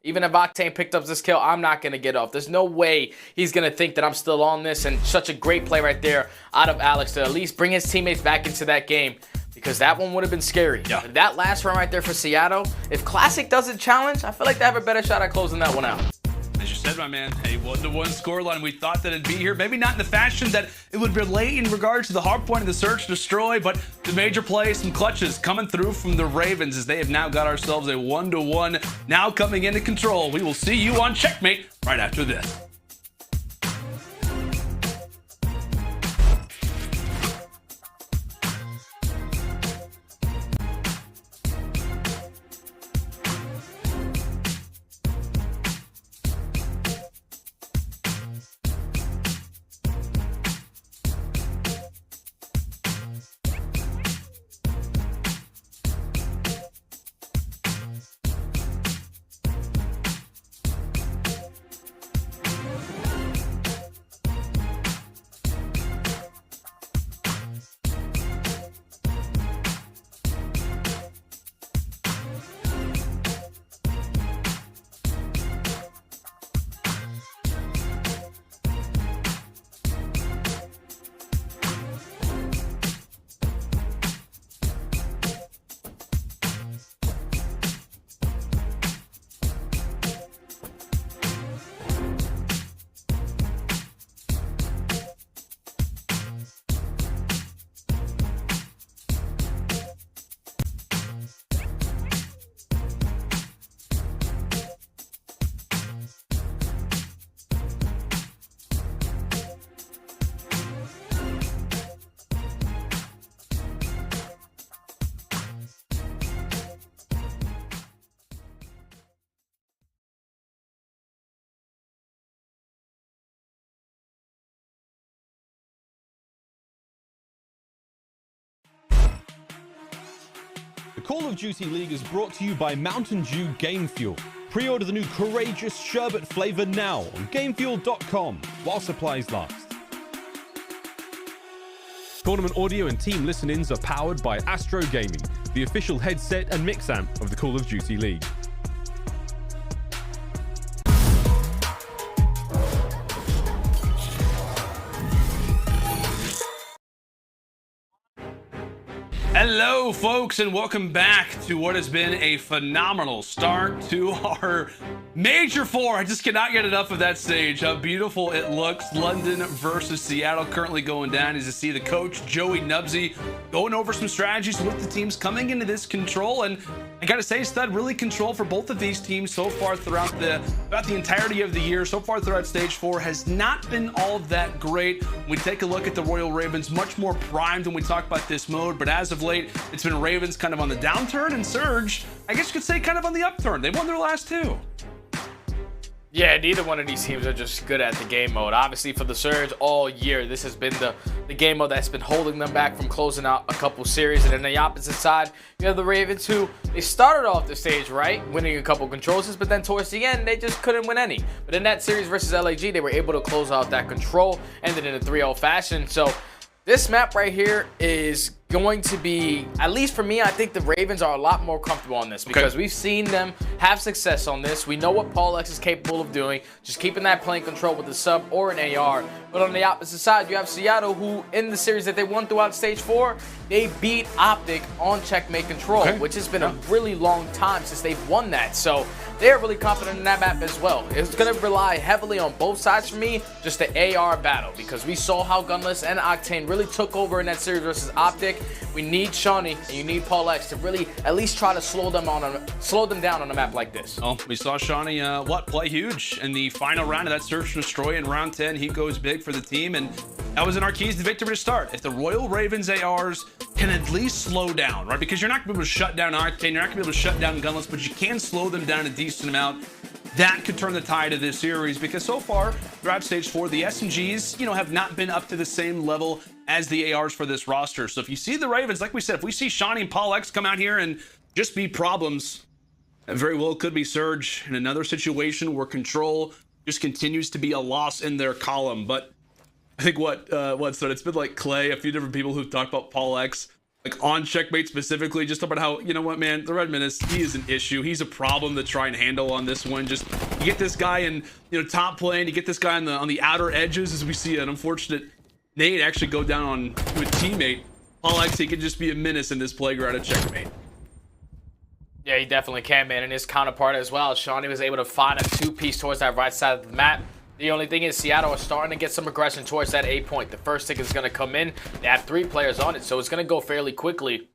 even if Octane picked up this kill, I'm not going to get off. There's no way he's going to think that I'm still on this. And such a great play right there out of Alex to at least bring his teammates back into that game. Because that one would have been scary. Yeah. That last run right there for Seattle, if Classic doesn't challenge, I feel like they have a better shot at closing that one out.
As you said, my man, a 1-1 scoreline. We thought that it'd be here. Maybe not in the fashion that it would relate in regards to the hard point of the search destroy, but the major play, some clutches coming through from the Ravens as they have now got ourselves a 1-1 now coming into control. We will see you on Checkmate right after this.
The Call of Duty League is brought to you by Mountain Dew Game Fuel. Pre-order the new courageous sherbet flavor now on GameFuel.com while supplies last. Tournament audio and team listen-ins are powered by Astro Gaming, the official headset and mix amp of the Call of Duty League.
Hello, folks, and welcome back to what has been a phenomenal start to our Major 4. I just cannot get enough of that stage. How beautiful it looks. London versus Seattle currently going down. As you see the coach, Joey Nubsy, going over some strategies with the teams coming into this control. And I gotta say, Stud, really control for both of these teams so far throughout the entirety of the year. So far throughout stage 4 has not been all that great. We take a look at the Royal Ravens, much more primed when we talk about this mode, but as of late, it's been Ravens kind of on the downturn, and Surge, I guess you could say, kind of on the upturn. They won their last two.
Yeah, neither one of these teams are just good at the game mode. Obviously, for the Surge all year, this has been the game mode that's been holding them back from closing out a couple series. And then the opposite side, you have the Ravens, who they started off the stage right, winning a couple controls, but then towards the end, they just couldn't win any. But in that series versus LAG, they were able to close out that control, ended in a 3-0 fashion. So this map right here is going to be, at least for me, I think the Ravens are a lot more comfortable on this because we've seen them have success on this. We know what poleX is capable of doing, just keeping that plane control with a sub or an AR. But on the opposite side, you have Seattle, who in the series that they won throughout stage 4, they beat OpTic on checkmate control, which has been a really long time since they've won that. So they're really confident in that map as well. It's going to rely heavily on both sides for me, just the AR battle, because we saw how Gunless and Octane really took over in that series versus OpTic. We need Seany and you need poleX to really at least try to slow them down on a map like this.
Well, we saw Seany play huge in the final round of that search and destroy in round 10. He goes big for the team, and that was in our keys to victory to start. If the Royal Ravens ARs can at least slow down, right? Because you're not gonna be able to shut down Octane, you're not gonna be able to shut down Gunless, but you can slow them down a decent amount. That could turn the tide of this series, because so far throughout stage 4, the SMGs, have not been up to the same level as the ARs for this roster. So if you see the Ravens, like we said, if we see Seany and poleX come out here and just be problems, Very well could be Surge in another situation where control just continues to be a loss in their column. But I think it's been like Clay, a few different people who've talked about Paul X, like on Checkmate specifically, just about how, you know what, man, the Red Menace, he is an issue. He's a problem to try and handle on this one. Just you get this guy in, top lane, you get this guy on the outer edges, as we see an unfortunate nade actually go down on to a teammate. Paul X, he can just be a menace in this playground at Checkmate.
Yeah, he definitely can, man. And his counterpart as well. Seany was able to find a 2-piece towards that right side of the map. The only thing is Seattle is starting to get some aggression towards that A point. The first tick is going to come in. They have 3 players on it, so it's going to go fairly quickly.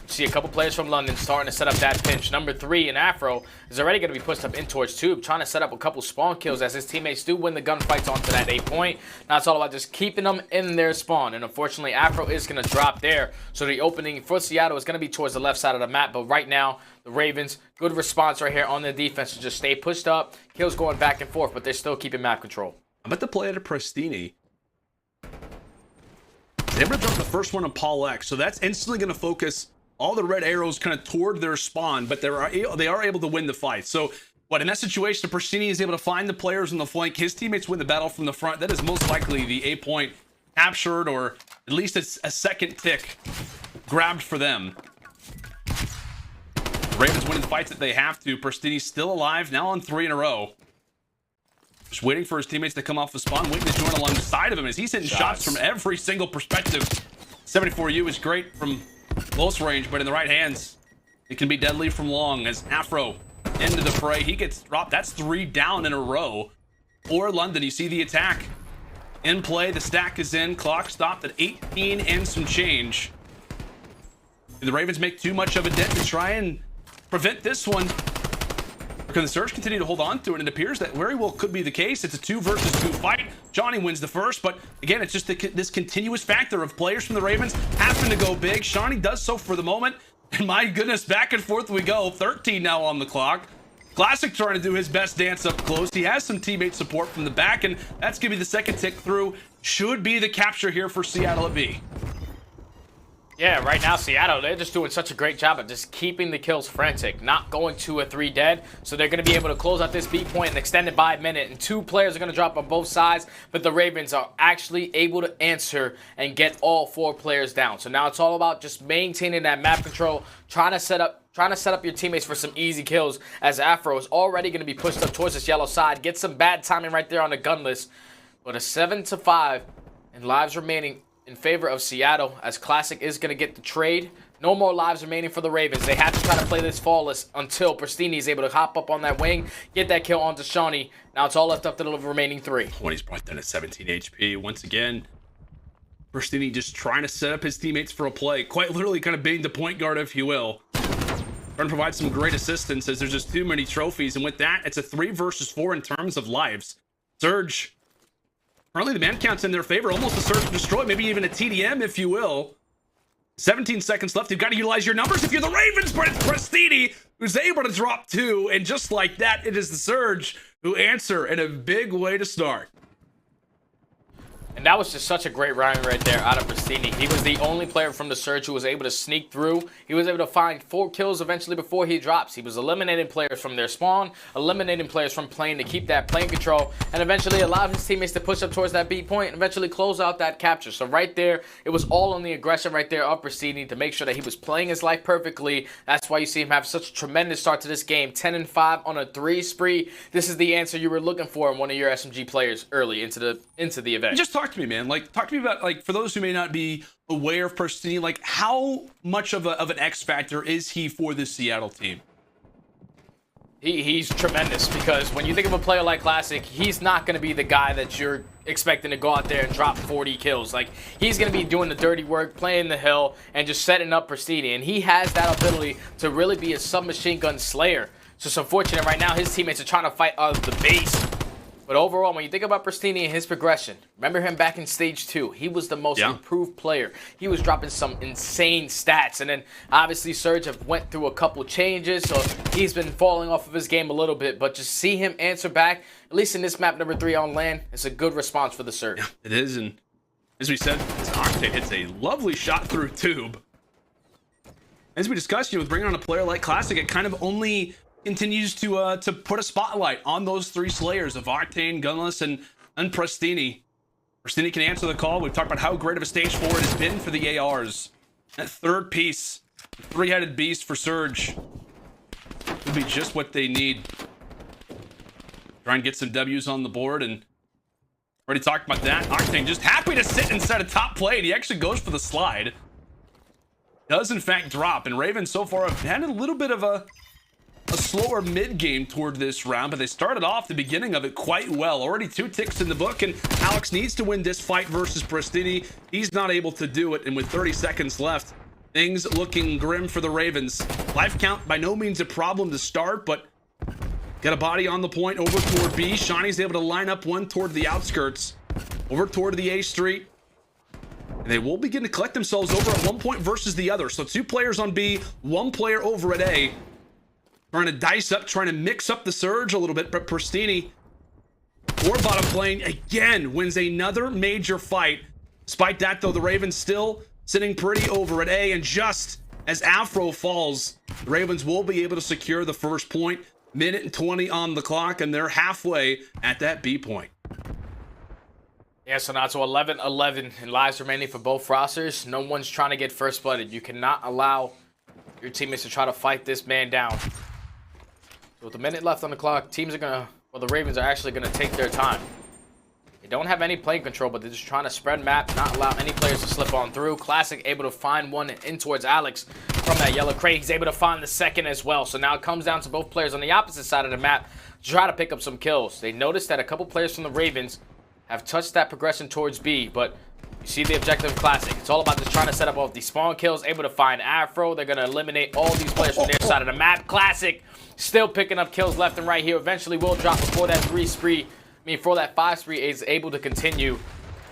See a couple players from London starting to set up that pinch. Number 3 in Afro is already going to be pushed up in towards Tube, trying to set up a couple spawn kills as his teammates do win the gunfights onto that A point. Now it's all about just keeping them in their spawn, and unfortunately Afro is going to drop there. So the opening for Seattle is going to be towards the left side of the map, but right now the Ravens, good response right here on the defense to just stay pushed up. Kills going back and forth, but they're still keeping map control.
I'm at the play at a Prestinni. They able to drop the first one on Paul X, so that's instantly going to focus all the red arrows kind of toward their spawn, but they are able to win the fight. So in that situation, Prestinni is able to find the players on the flank. His teammates win the battle from the front. That is most likely the A point captured, or at least it's a second tick grabbed for them. The Ravens winning the fights that they have to. Prestinni still alive, now on 3 in a row. Just waiting for his teammates to come off the spawn, waiting to join alongside of him as he's hitting shots from every single perspective. 74U is great from close range, but in the right hands, it can be deadly from long. As Afro into the fray, he gets dropped. That's 3 down in a row for London. You see the attack in play. The stack is in. Clock stopped at 18 and some change. Do the Ravens make too much of a dent to try and prevent this one? Or can the Surge continue to hold on to it? And it appears that very well could be the case. It's a 2 versus 2 fight. Johnny wins the first, but again, it's just this continuous factor of players from the Ravens having to go big. Seany does so for the moment, and my goodness, back and forth we go. 13 now on the clock. Classic trying to do his best dance up close. He has some teammate support from the back, and that's gonna be the second tick through. Should be the capture here for Seattle at B.
Yeah, right now Seattle, they're just doing such a great job of just keeping the kills frantic, not going to a 3 dead. So they're going to be able to close out this B point and extend it by a minute. And 2 players are going to drop on both sides, but the Ravens are actually able to answer and get all 4 players down. So now it's all about just maintaining that map control, trying to set up your teammates for some easy kills, as Afro is already going to be pushed up towards this yellow side. Get some bad timing right there on the Gunless. But a 7-5 and lives remaining in favor of Seattle, as Classic is going to get the trade. No more lives remaining for the Ravens. They have to try to play this flawless until Prestinni is able to hop up on that wing, get that kill onto Seany. Now it's all left up to the remaining 3.
20's brought down at 17 HP. Once again, Prestinni just trying to set up his teammates for a play. Quite literally kind of being the point guard, if you will. Trying to provide some great assistance as there's just too many trophies. And with that, it's a 3 versus 4 in terms of lives. Surge, currently the man count's in their favor. Almost a search and destroy, maybe even a TDM, if you will. 17 seconds left. You've got to utilize your numbers if you're the Ravens, but it's Prestinni who's able to drop 2. And just like that, it is the Surge who answer in a big way to start.
And that was just such a great round right there out of Prestinni. He was the only player from the Surge who was able to sneak through. He was able to find 4 kills eventually before he drops. He was eliminating players from their spawn, eliminating players from playing to keep that plane control, and eventually allowed his teammates to push up towards that B point and eventually close out that capture. So right there, it was all on the aggression right there of Prestinni to make sure that he was playing his life perfectly. That's why you see him have such a tremendous start to this game. 10-5 on a 3 spree. This is the answer you were looking for in one of your SMG players early into the event.
Just talk to me, man. Like, talk to me about, like, for those who may not be aware of Prestinni, like, how much of an X factor is he for this Seattle team?
He's tremendous, because when you think of a player like Classic, he's not going to be the guy that you're expecting to go out there and drop 40 kills. Like, he's going to be doing the dirty work, playing the hill, and just setting up Prestinni. And he has that ability to really be a submachine gun slayer. So it's unfortunate right now his teammates are trying to fight out of the base. But overall, when you think about Prestinni and his progression, remember him back in Stage 2. He was the most improved player. He was dropping some insane stats. And then, obviously, Surge have went through a couple changes, so he's been falling off of his game a little bit. But just see him answer back, at least in this map number 3 on LAN, it's a good response for the Surge.
Yeah, it is. And as we said, this Octane hits a lovely shot through tube. As we discussed, with bringing on a player like Classic, it kind of only continues to put a spotlight on those three slayers of Octane, Gunless, and Prestinni. Prestinni can answer the call. We've talked about how great of a stage 4 it has been for the ARs. That third piece, three-headed beast for Surge, will be just what they need. Try and get some W's on the board, and already talked about that. Octane just happy to sit inside a top plate. He actually goes for the slide. Does in fact drop, and Ravens so far have had a little bit of a slower mid-game toward this round, but they started off the beginning of it quite well. Already 2 ticks in the book, and Alex needs to win this fight versus Prestinni. He's not able to do it, and with 30 seconds left, things looking grim for the Ravens. Life count by no means a problem to start, but got a body on the point over toward B. Shawnee's able to line up one toward the outskirts, over toward the A Street. And they will begin to collect themselves over at one point versus the other. So 2 players on B, 1 player over at A. Trying to dice up, trying to mix up the surge a little bit, but Prestinni, or bottom playing again, wins another major fight. Despite that, though, the Ravens still sitting pretty over at A, and just as Afro falls, the Ravens will be able to secure the first point. Minute and 20 on the clock, and they're halfway at that B point.
Yeah, so now it's 11-11 and lives remaining for both rosters. No one's trying to get first blooded. You cannot allow your teammates to try to fight this man down. So with a minute left on the clock, teams are gonna, well, the Ravens are actually gonna take their time. They don't have any plane control, but they're just trying to spread map, not allow any players to slip on through. Classic able to find one in towards Alex from that yellow crate. He's able to find the second as well. So now it comes down to both players on the opposite side of the map to try to pick up some kills. They noticed that a couple players from the Ravens have touched that progression towards B, but you see the objective of Classic. It's all about just trying to set up all the spawn kills, able to find Afro. They're going to eliminate all these players from their side of the map. Classic still picking up kills left and right here. Eventually will drop before that 5 spree is able to continue.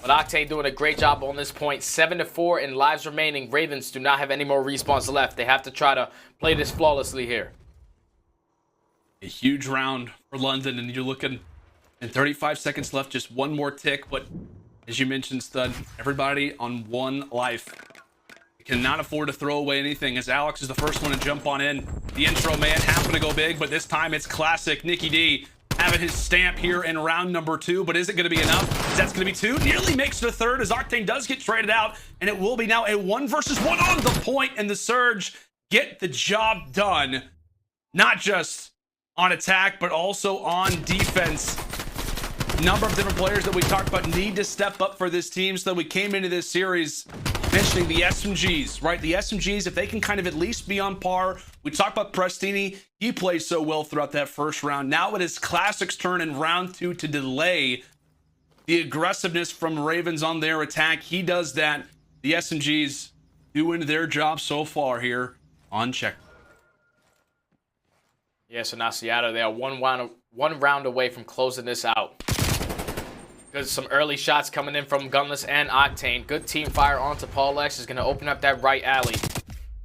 But Octane doing a great job on this point. 7-4 in lives remaining. Ravens do not have any more respawns left. They have to try to play this flawlessly here.
A huge round for London, and you're looking in 35 seconds left, just one more tick. But as you mentioned, Stud, everybody on 1 life. Cannot afford to throw away anything, as Alex is the first one to jump on in. The intro man happened to go big, but this time it's Classic. Nicky D having his stamp here in round number 2, but is it going to be enough? That's going to be 2. Nearly makes it a third as Octane does get traded out, and it will be now a 1 versus 1 on the point, and the Surge get the job done. Not just on attack, but also on defense. Number of different players that we talked about need to step up for this team, so we came into this series mentioning the SMGs, right? The SMGs, if they can kind of at least be on par. We talked about Prestinni. He played so well throughout that first round. Now it is Classic's turn in round 2 to delay the aggressiveness from Ravens on their attack. He does that. The SMGs doing their job so far here on check.
Yeah, so now Seattle, they are one round away from closing this out. Good, some early shots coming in from Gunless and Octane. Good team fire onto Paulex is going to open up that right alley.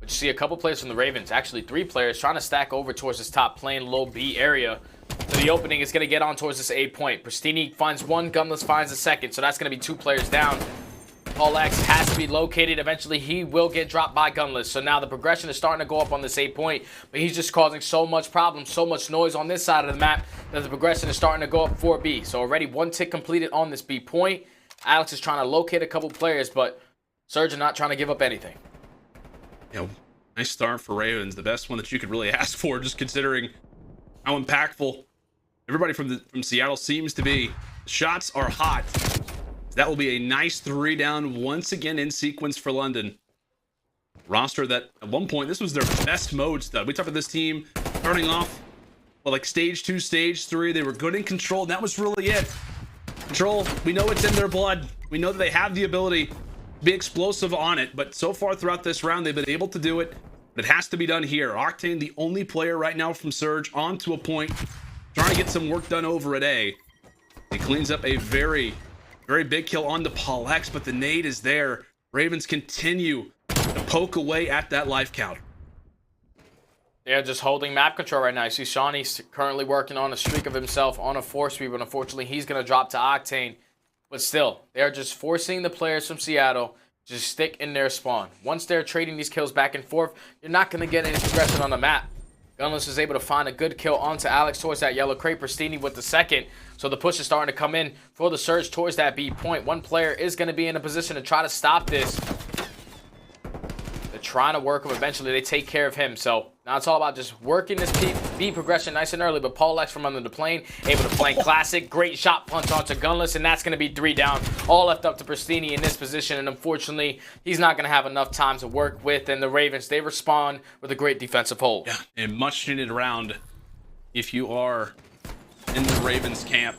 But you see a couple players from the Ravens, actually 3 players, trying to stack over towards this top plane, low B area. So the opening is going to get on towards this A point. Prestinni finds 1, Gunless finds the second, so that's going to be 2 players down. Paulex has to be located. Eventually, he will get dropped by Gunless. So now the progression is starting to go up on this A point, but he's just causing so much problems, so much noise on this side of the map that the progression is starting to go up for B. So already 1 tick completed on this B point. Alex is trying to locate a couple players, but Surge are not trying to give up anything.
You know, nice start for Ravens. The best one that you could really ask for, just considering how impactful everybody from Seattle seems to be. The shots are hot. That will be a nice 3 down once again in sequence for London. Roster that at one point, this was their best mode, Stud. We talked about this team starting off, well, like stage 2, stage 3. They were good in control, and that was really it. Control, we know it's in their blood. We know that they have the ability to be explosive on it, but so far throughout this round, they've been able to do it. But it has to be done here. Octane, the only player right now from Surge, onto a point, trying to get some work done over at A. He cleans up a very big kill on the Paulex, but the nade is there. Ravens continue to poke away at that life count.
They're just holding map control right now. You see Seany's currently working on a streak of himself on a 4 speed, but unfortunately he's going to drop to Octane. But still, they're just forcing the players from Seattle to just stick in their spawn. Once they're trading these kills back and forth, you're not going to get any progression on the map. Gunless is able to find a good kill onto Alex towards that yellow crate. Prestinni with the second. So the push is starting to come in for the surge towards that B point. One player is going to be in a position to try to stop this. They're trying to work him. Eventually, they take care of him. So now it's all about just working this B progression nice and early. But PaulX from under the plane, able to flank Classic. Great shot punch onto Gunless, and that's going to be 3 down. All left up to Prestinni in this position. And unfortunately, he's not going to have enough time to work with. And the Ravens, they respond with a great defensive hold.
Yeah, a much needed round if you are in the Ravens camp.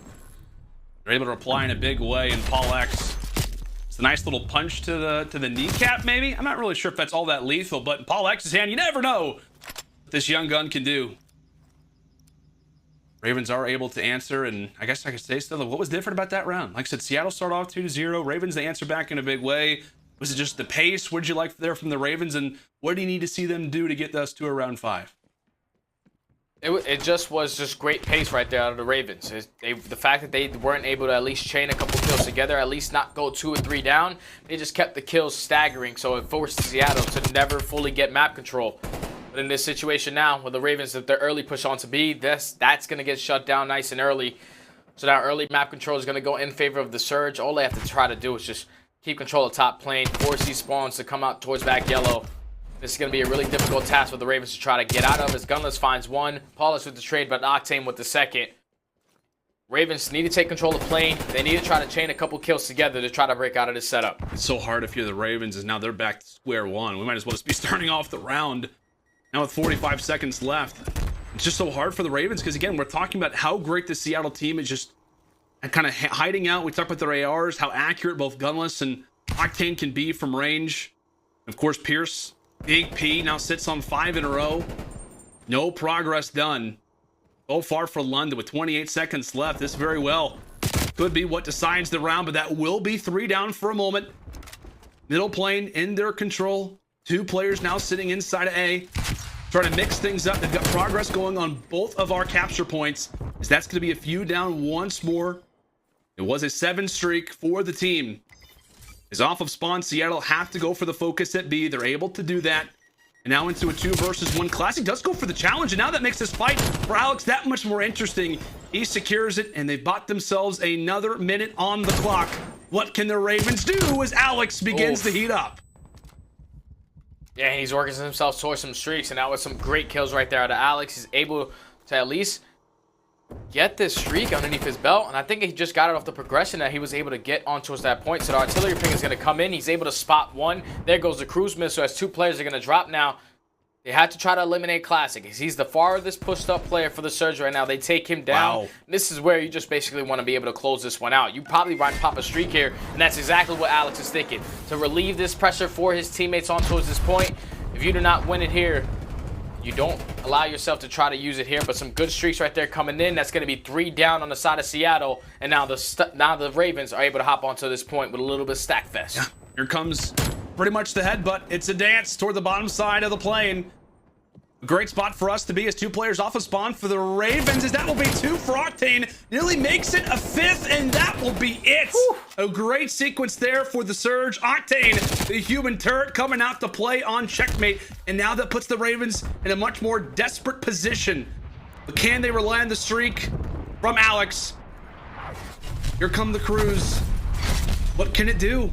They're able to reply in a big way, and PaulX, it's a nice little punch to the kneecap, maybe. I'm not really sure if that's all that lethal, but in PaulX's hand, you never know what this young gun can do. Ravens are able to answer, and I guess I could say still, what was different about that round? Like I said, Seattle started off 2-0. Ravens, they answer back in a big way. Was it just the pace? What did you like there from the Ravens, and what do you need to see them do to get us to a round 5?
It just was just great pace right there out of the Ravens. The fact that they weren't able to at least chain a couple kills together, at least not go 2 or 3 down, they just kept the kills staggering, so it forced Seattle to never fully get map control. But in this situation now, with the Ravens, if their early push on to B, that's going to get shut down nice and early. So now early map control is going to go in favor of the Surge. All they have to try to do is just keep control of top plane, force these spawns to come out towards back yellow. This is going to be a really difficult task for the Ravens to try to get out of, as Gunless finds one. PaulX with the trade, but Octane with the second. Ravens need to take control of plane. They need to try to chain a couple kills together to try to break out of this setup.
It's so hard if you're the Ravens, as now they're back to square one. We might as well just be starting off the round now with 45 seconds left. It's just so hard for the Ravens because, again, we're talking about how great the Seattle team is just kind of hiding out. We talked about their ARs, how accurate both Gunless and Octane can be from range. Of course, Pierce, Big P now sits on 5 in a row. No progress done. So far for London with 28 seconds left. This very well could be what decides the round, but that will be 3 down for a moment. Middle plane in their control. 2 players now sitting inside of A. Trying to mix things up. They've got progress going on both of our capture points, as that's going to be a few down once more. It was a 7 streak for the team. Is off of spawn, Seattle have to go for the focus at B. They're able to do that. And now into a 2 versus 1. Classic does go for the challenge, and now that makes this fight for Alex that much more interesting. He secures it, and they've bought themselves another minute on the clock. What can the Ravens do as Alex begins to heat up?
Yeah, he's working himself towards some streaks, and that was some great kills right there out of Alex. He's able to at least get this streak underneath his belt, and I think he just got it off the progression that he was able to get on towards that point. So the artillery ping is going to come in. He's able to spot one. There goes the cruise missile as 2 players are going to drop now. They had to try to eliminate Classic. He's the farthest pushed up player for the Surge right now. They take him down.
Wow.
This is where you just basically want to be able to close this one out. You probably might pop a streak here, and that's exactly what Alex is thinking. To relieve this pressure for his teammates on towards this point. If you do not win it here, you don't allow yourself to try to use it here, but some good streaks right there coming in. That's going to be 3 down on the side of Seattle, and now the Ravens are able to hop onto this point with a little bit of stack fest.
Yeah. Here comes pretty much the headbutt. It's a dance toward the bottom side of the plane. A great spot for us to be as 2 players off of spawn for the Ravens, as that will be 2 for Octane. Nearly makes it a 5th, and that will be it. Whew. A great sequence there for the Surge. Octane, the human turret, coming out to play on checkmate, and now that puts the Ravens in a much more desperate position. But can they rely on the streak from Alex? Here come the crews. What can it do?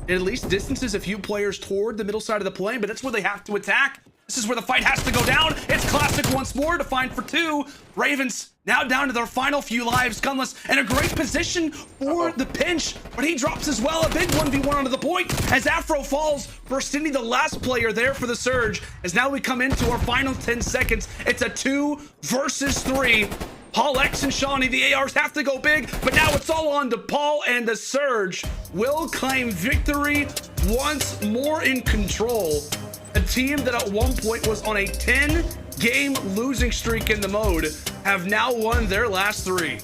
It at least distances a few players toward the middle side of the plane, but that's where they have to attack. This is where the fight has to go down. It's Classic once more to find for 2. Ravens now down to their final few lives. Gunless in a great position for the pinch, but he drops as well. A big 1v1 onto the point as Afro falls. Prestinni, the last player there for the Surge, as now we come into our final 10 seconds. It's a 2 versus 3. PaulX and Seany, the ARs have to go big, but now it's all on to Paul, and the Surge will claim victory once more in control. A team that at one point was on a 10-game losing streak in the mode have now won their last 3.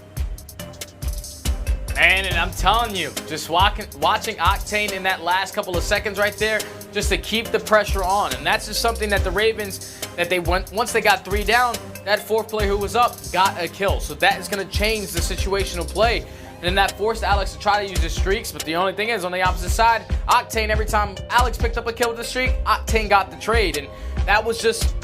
And I'm telling you, just watching Octane in that last couple of seconds right there, just to keep the pressure on. And that's just something that the Ravens, once they got 3 down, that 4th player who was up got a kill. So that is going to change the situational play. And then that forced Alex to try to use his streaks, but the only thing is, on the opposite side, Octane, every time Alex picked up a kill with the streak, Octane got the trade. And that was just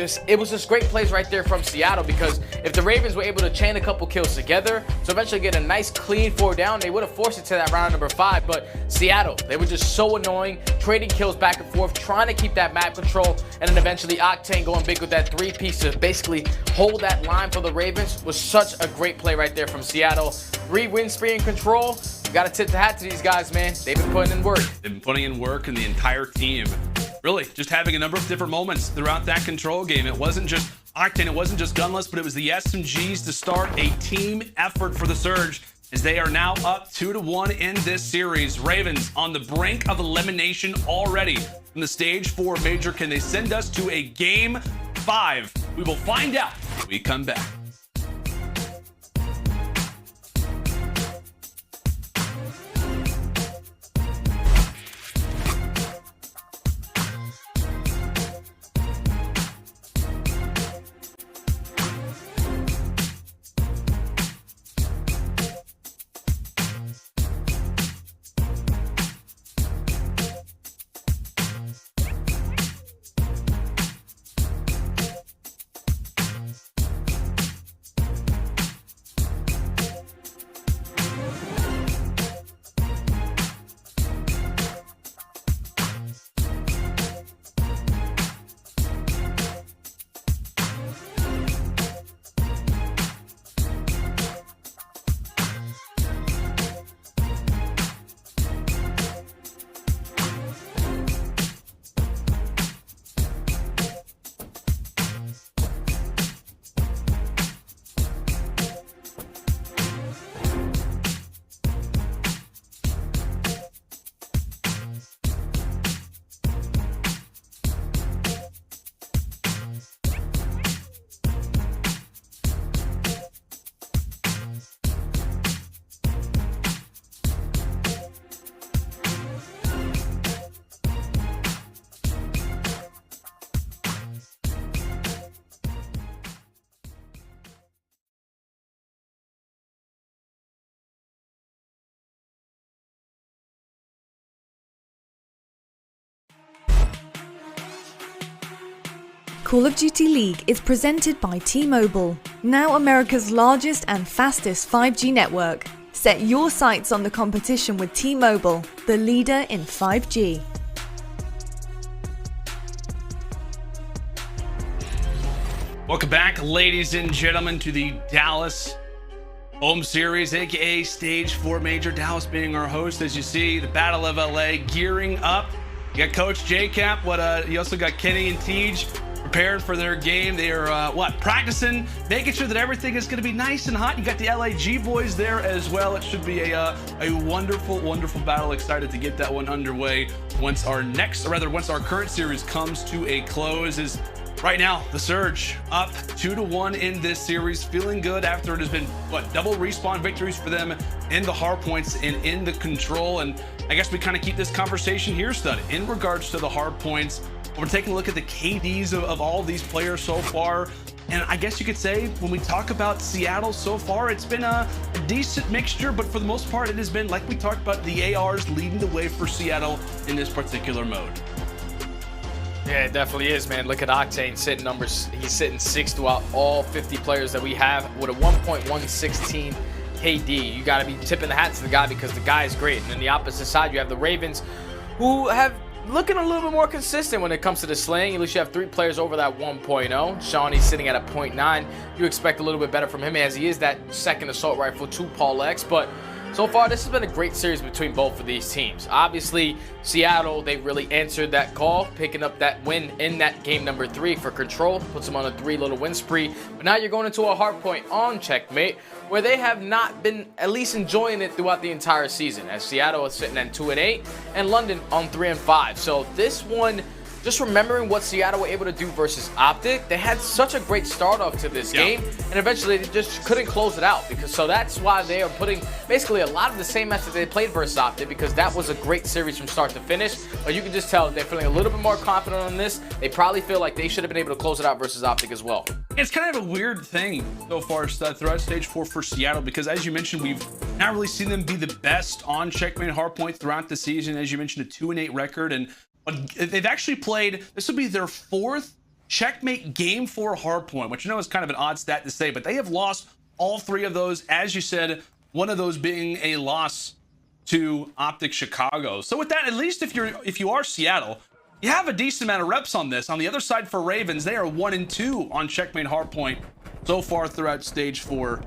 practice. It was just great plays right there from Seattle, because if the Ravens were able to chain a couple kills together, so eventually get a nice clean 4 down, they would have forced it to that round number 5. But Seattle, they were just so annoying, trading kills back and forth, trying to keep that map control, and then eventually Octane going big with that 3-piece to basically hold that line for the Ravens. Was such a great play right there from Seattle. 3-win spree in control. You got to tip the hat to these guys, man. They've been putting in work.
They've been putting in work, and the entire team really just having a number of different moments throughout that control game. It wasn't just Octane, it wasn't just Gunless, but it was the SMGs to start a team effort for the Surge, as they are now up 2-1 in this series. Ravens on the brink of elimination already from the stage 4 major. Can they send us to a game 5? We will find out when we come back.
Call of Duty League is presented by T-Mobile, now America's largest and fastest 5G network. Set your sights on the competition with T-Mobile, the leader in 5G.
Welcome back, ladies and gentlemen, to the Dallas Home Series, aka Stage 4 Major. Dallas being our host, as you see, the Battle of LA gearing up. You got Coach J-Cap, you also got Kenny and Tej prepared for their game. They are practicing, making sure that everything is going to be nice and hot. You got the LAG boys there as well. It should be a wonderful battle. Excited to get that one underway once our current series comes to a close. Is right now the Surge up 2-1 in this series, feeling good after it has been double respawn victories for them in the hard points and in the control. And I guess we kind of keep this conversation here, Stud, in regards to the hard points. We're taking a look at the KDs of all these players so far. And I guess you could say, when we talk about Seattle so far, it's been a decent mixture, but for the most part, it has been, like we talked about, the ARs leading the way for Seattle in this particular mode.
Yeah, it definitely is, man. Look at Octane sitting numbers. He's sitting 6th throughout all 50 players that we have with a 1.116 KD. You got to be tipping the hat to the guy, because the guy is great. And on the opposite side, you have the Ravens, who have looking a little bit more consistent when it comes to the slaying. At least you have 3 players over that 1.0. Seany's sitting at a 0.9. You expect a little bit better from him, as he is that second assault rifle to Paul X. But so far, this has been a great series between both of these teams. Obviously, Seattle, they really answered that call, picking up that win in that game number 3 for Control. Puts them on a 3-little win spree. But now you're going into a hard point on Checkmate, where they have not been at least enjoying it throughout the entire season, as Seattle is sitting at 2-8 and London on 3-5. So this one, just remembering what Seattle were able to do versus OpTic, they had such a great start off to this game, and eventually they just couldn't close it out. So that's why they are putting basically a lot of the same match that they played versus OpTic, because that was a great series from start to finish. But you can just tell they're feeling a little bit more confident on this. They probably feel like they should have been able to close it out versus OpTic as well.
It's kind of a weird thing so far, Stud, throughout Stage 4 for Seattle, because as you mentioned, we've not really seen them be the best on Checkmate hardpoint throughout the season. As you mentioned, a 2-8 record, and they've actually played, this will be their 4th checkmate game 4 hardpoint, which I know is kind of an odd stat to say, but they have lost all 3 of those, as you said, one of those being a loss to OpTic Chicago. So with that, at least if you are Seattle, you have a decent amount of reps on this. On the other side for Ravens, they are 1-2 on checkmate hardpoint so far throughout stage 4.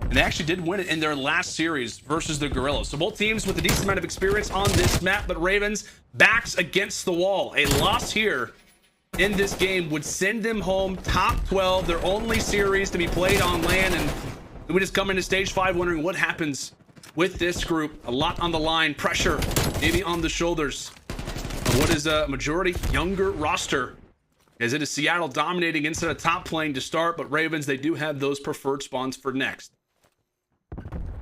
And they actually did win it in their last series versus the Guerrillas. So both teams with a decent amount of experience on this map, but Ravens backs against the wall. A loss here in this game would send them home top 12, their only series to be played on LAN. And we just come into stage 5 wondering what happens with this group. A lot on the line, pressure maybe on the shoulders of what is a majority younger roster, as it is Seattle dominating inside a top lane to start, but Ravens, they do have those preferred spawns for next.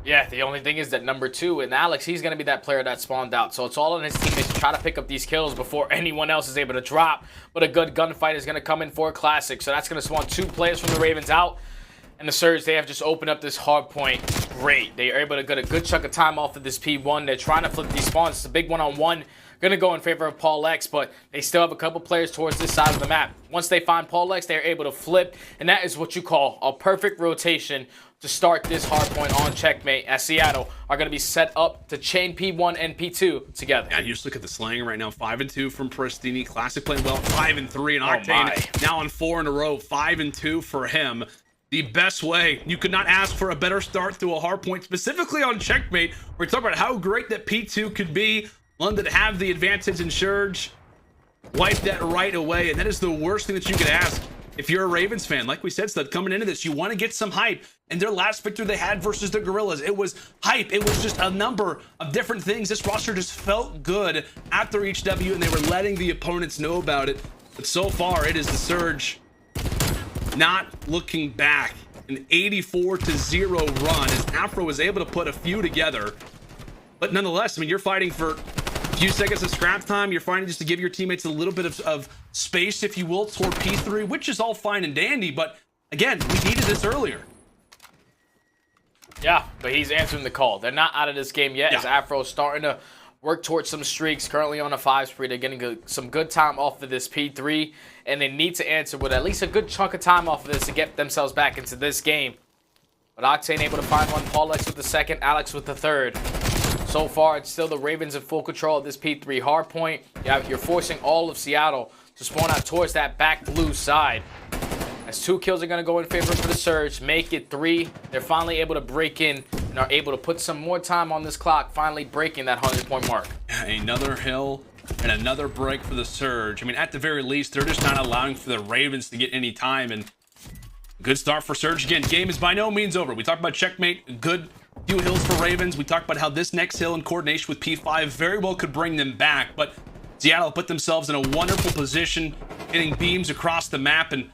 Yeah, the only thing is that number 2, and Alex, he's going to be that player that spawned out. So it's all on his teammates to try to pick up these kills before anyone else is able to drop. But a good gunfight is going to come in for a classic. So that's going to spawn 2 players from the Ravens out. And the Surge, they have just opened up this hard point. Great. They are able to get a good chunk of time off of this P1. They're trying to flip these spawns. It's a big one-on-one. Going to go in favor of Paul X, but they still have a couple players towards this side of the map. Once they find Paul X, they're able to flip. And that is what you call a perfect rotation to start this hardpoint on checkmate, as Seattle are going to be set up to chain P1 and P2 together.
Yeah, you just look at the slaying right now. 5-2 from Prestinni. Classic playing well. 5-3 and Octane now on 4 in a row. 5-2 for him. The best way. You could not ask for a better start through a hardpoint, specifically on checkmate. We're talking about how great that P2 could be. London have the advantage in Surge. Wipe that right away, and that is the worst thing that you could ask if you're a Ravens fan. Like we said, Stud, coming into this, you want to get some hype. And their last victory they had versus the Guerrillas, it was hype. It was just a number of different things. This roster just felt good after each W, and they were letting the opponents know about it. But so far, it is the Surge not looking back. An 84-0 run as Afro was able to put a few together. But nonetheless, I mean, you're fighting for a few seconds of scrap time. You're fighting just to give your teammates a little bit of space, if you will, toward P3, which is all fine and dandy. But again, we needed this earlier.
Yeah, but he's answering the call. They're not out of this game yet, as Afro's starting to work towards some streaks. Currently on a 5 spree. They're getting some good time off of this P3, and they need to answer with at least a good chunk of time off of this to get themselves back into this game. But Octane able to find one. Paul X with the second, Alex with the third. So far, it's still the Ravens in full control of this P3 hardpoint. You're forcing all of Seattle to spawn out towards that back blue side. As 2 kills are going to go in favor for the Surge, make it 3. They're finally able to break in and are able to put some more time on this clock, finally breaking that 100-point mark.
Another hill and another break for the Surge. I mean, at the very least, they're just not allowing for the Ravens to get any time. And good start for Surge. Again, game is by no means over. We talked about checkmate, good few hills for Ravens. We talked about how this next hill in coordination with P5 very well could bring them back. But Seattle put themselves in a wonderful position, hitting beams across the map, and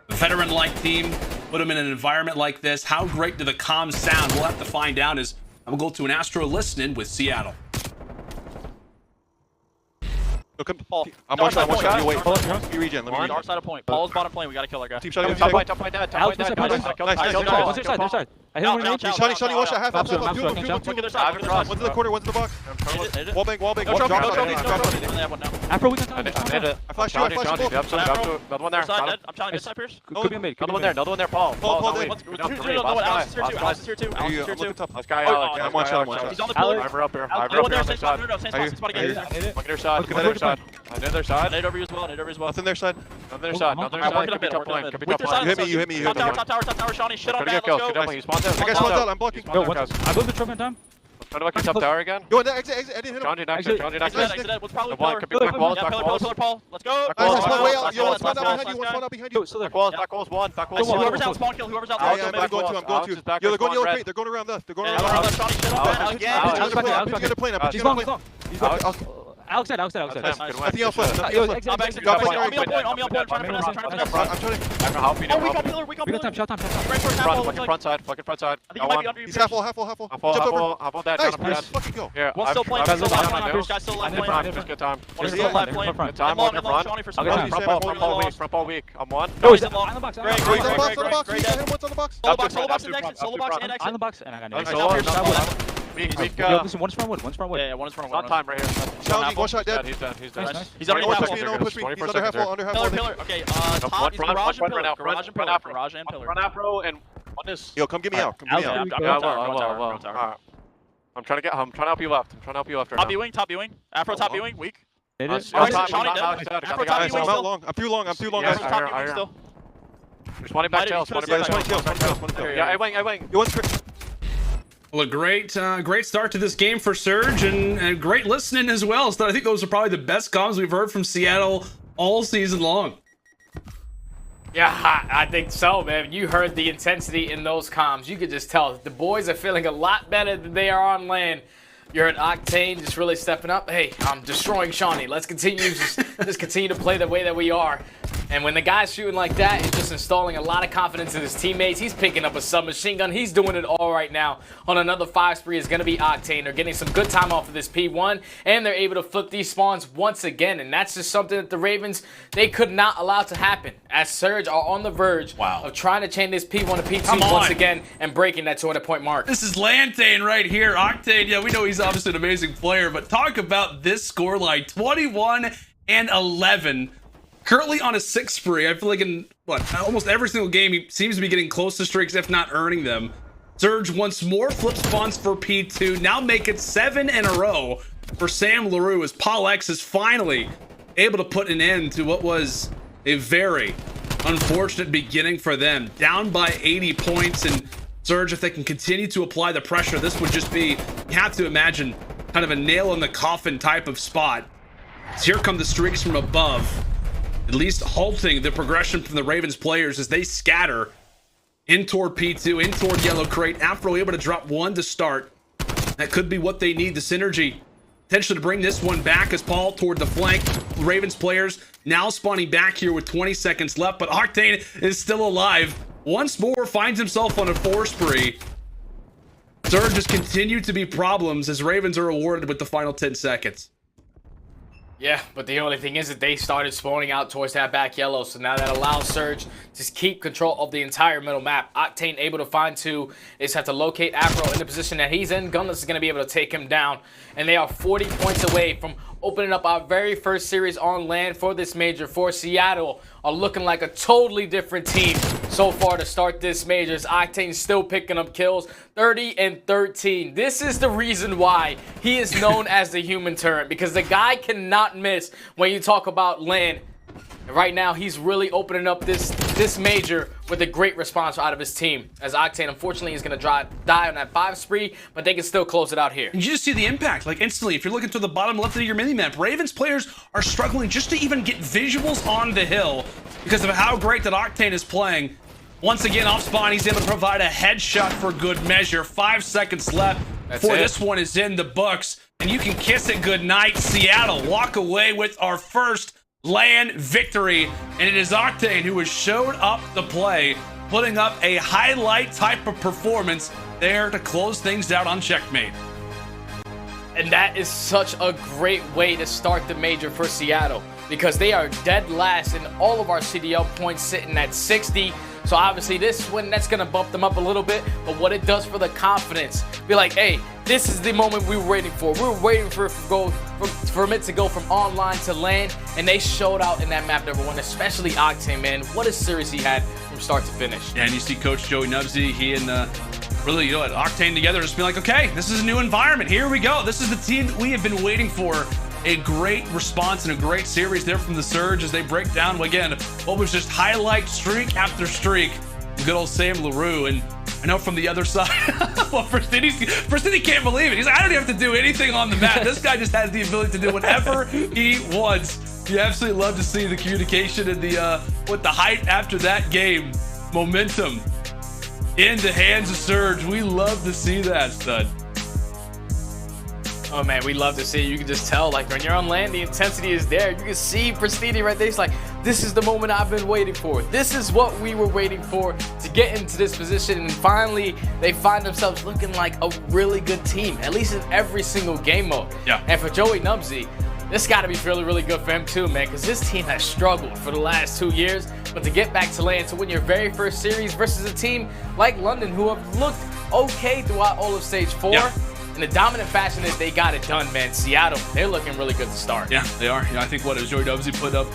a veteran-like team put them in an environment like this. How great do the comms sound? We'll have to find out as I'm going to go to an Astro listening with Seattle.
Look at Paul. I'm one shot. You wait. You regen. Let me regen.
Our side of point. Paul's bottom plane. We gotta kill our guy.
Team shot.
Top point dead. Top point dead.
Nice. Their side. I hit him with an Shotty, one shot. Half. One's in the corner. One's in the box. Wall bang.
Afro, we can time.
I flashed you.
Another one there. I'm trying to get Pierce.
Could be a mid.
Another one there. Paul. Alex is here too.
Last guy. I'm one shot.
He's on the pillar.
I'm up here.
Look at their side. Another side. Nade over you as well.
Nothing their side. You hit me.
Top tower, Shawnee. Shit on that. Let's go.
I got spawns out. I'm blocking.
I blew the trophy in time.
Trying to top tower again. Go on, exit. I didn't hit him.
Exit. What's probably pillar. Paul. Let's go.
One spawn out behind you.
Whoever's out, spawn kill. Whoever's out.
I'm going to. Yo, they're going yellow crate. They're going around left. They're going around left.
Alex dead.
Nothing else left.
I'm on point. We got pillar.
We got time. Shot time.
Front side. He's half full.
Hop on that.
Nice. Fucking go.
Yeah. One's still playing. Guy's still left playing.
Just good time.
One is still left playing.
Time on your front. Front ball weak. I'm one.
No, he's on the box.
Great. On the box. Solo box and exit.
Solo box and exit.
On the box, and I got no.
Solo.
Listen, one is front wood.
Yeah, one is front wood.
On time right here.
Cellium, one shot dead.
He's dead.
Nice.
He's
already
Push
half
me,
full.
no, push me. He's under half full,
Pillar. Okay, top, garage and pillar. Garage and pillar.
Run afro and one is.
Yo, come get me out. Come get me out.
Alright. I'm trying to help you left.
Top B-wing. Afro top B-wing. Weak.
It is.
Afro top B-wing
I'm
still.
long. I'm too long.
Yeah,
Afro top B-wing still.
Responding back tails. Yeah, A-wing.
You want script?
Well, a great start to this game for Surge, and great listening as well. So I think those are probably the best comms we've heard from Seattle all season long.
Yeah, I think so, man. You heard the intensity in those comms. You could just tell the boys are feeling a lot better than they are on LAN. You heard Octane just really stepping up. Hey, I'm destroying Seany. Let's continue, just continue to play the way that we are. And when the guy's shooting like that, he's just installing a lot of confidence in his teammates. He's picking up a submachine gun. He's doing it all right now. On another 5 spree is going to be Octane. They're getting some good time off of this P1, and they're able to flip these spawns once again. And that's just something that the Ravens, they could not allow to happen, as Surge are on the verge of trying to chain this P1 to P2 once again and breaking that 200-point mark.
This is Lantane right here. Octane, yeah, we know he's obviously an amazing player, but talk about this scoreline, 21-11. Currently on a 6 spree. I feel like in almost every single game he seems to be getting close to streaks, if not earning them. Surge once more flip spawns for P2. Now make it 7 in a row for Sam LaRue, as Paul X is finally able to put an end to what was a very unfortunate beginning for them. Down by 80 points, and Surge, if they can continue to apply the pressure, this would just be, you have to imagine, kind of a nail in the coffin type of spot. So here come the streaks from above, at least halting the progression from the Ravens players as they scatter in toward P2, in toward Yellow Crate. Afro able to drop 1 to start. That could be what they need, the synergy potentially to bring this one back, as Paul toward the flank. Ravens players now spawning back here with 20 seconds left, but Octane is still alive. Once more finds himself on a 4 spree. Surge just continued to be problems as Ravens are awarded with the final 10 seconds.
Yeah, but the only thing is that they started spawning out towards that back yellow, so now that allows Surge to keep control of the entire middle map. Octane able to find 2. They just have to locate Afro in the position that he's in. Gunless is going to be able to take him down, and they are 40 points away from opening up our very first series on LAN for this major. For Seattle are looking like a totally different team so far to start this major. Octane still picking up kills, 30-13. This is the reason why he is known as the human turret, because the guy cannot miss when you talk about LAN. And right now, he's really opening up this major with a great response out of his team, as Octane, unfortunately, is going to die on that 5 spree, but they can still close it out here.
You just see the impact, like instantly. If you're looking to the bottom left of your mini-map, Ravens players are struggling just to even get visuals on the hill because of how great that Octane is playing. Once again, off spawn, he's able to provide a headshot for good measure. 5 seconds left before this one is in the books, and you can kiss it goodnight. Seattle walk away with our first LAN victory, and it is Octane who has showed up to play, putting up a highlight type of performance there to close things out on Checkmate.
And that is such a great way to start the major for Seattle, because they are dead last in all of our CDL points, sitting at 60. So obviously this win, that's going to bump them up a little bit, but what it does for the confidence, be like, hey, this is the moment we were waiting for. We were waiting for it to go from online to LAN, and they showed out in that map number 1, especially Octane, man. What a series he had from start to finish.
Yeah, and you see Coach Joey Nubsy, he and really, you know, Octane together, just be like, okay, this is a new environment. Here we go. This is the team that we have been waiting for. A great response and a great series there from the Surge as they break down, again, what was just highlight streak after streak. Good old Sam LaRue. And I know from the other side, well, Prestinni can't believe it. He's like, I don't even have to do anything on the map. This guy just has the ability to do whatever he wants. You absolutely love to see the communication and the with the hype after that game. Momentum in the hands of Surge. We love to see that, stud.
Oh man, we love to see it. You can just tell, like, when you're on LAN, the intensity is there. You can see Prestinni right there. He's like, this is the moment I've been waiting for. This is what we were waiting for to get into this position. And finally, they find themselves looking like a really good team, at least in every single game mode.
Yeah.
And for Joey Nubsy, this got to be really, really good for him too, man, because this team has struggled for the last 2 years. But to get back to LAN, to win your very first series versus a team like London, who have looked okay throughout all of Stage 4, in the dominant fashion that they got it done, man. Seattle, they're looking really good to start.
Yeah, they are. I think what it was Joey Dubsy put up,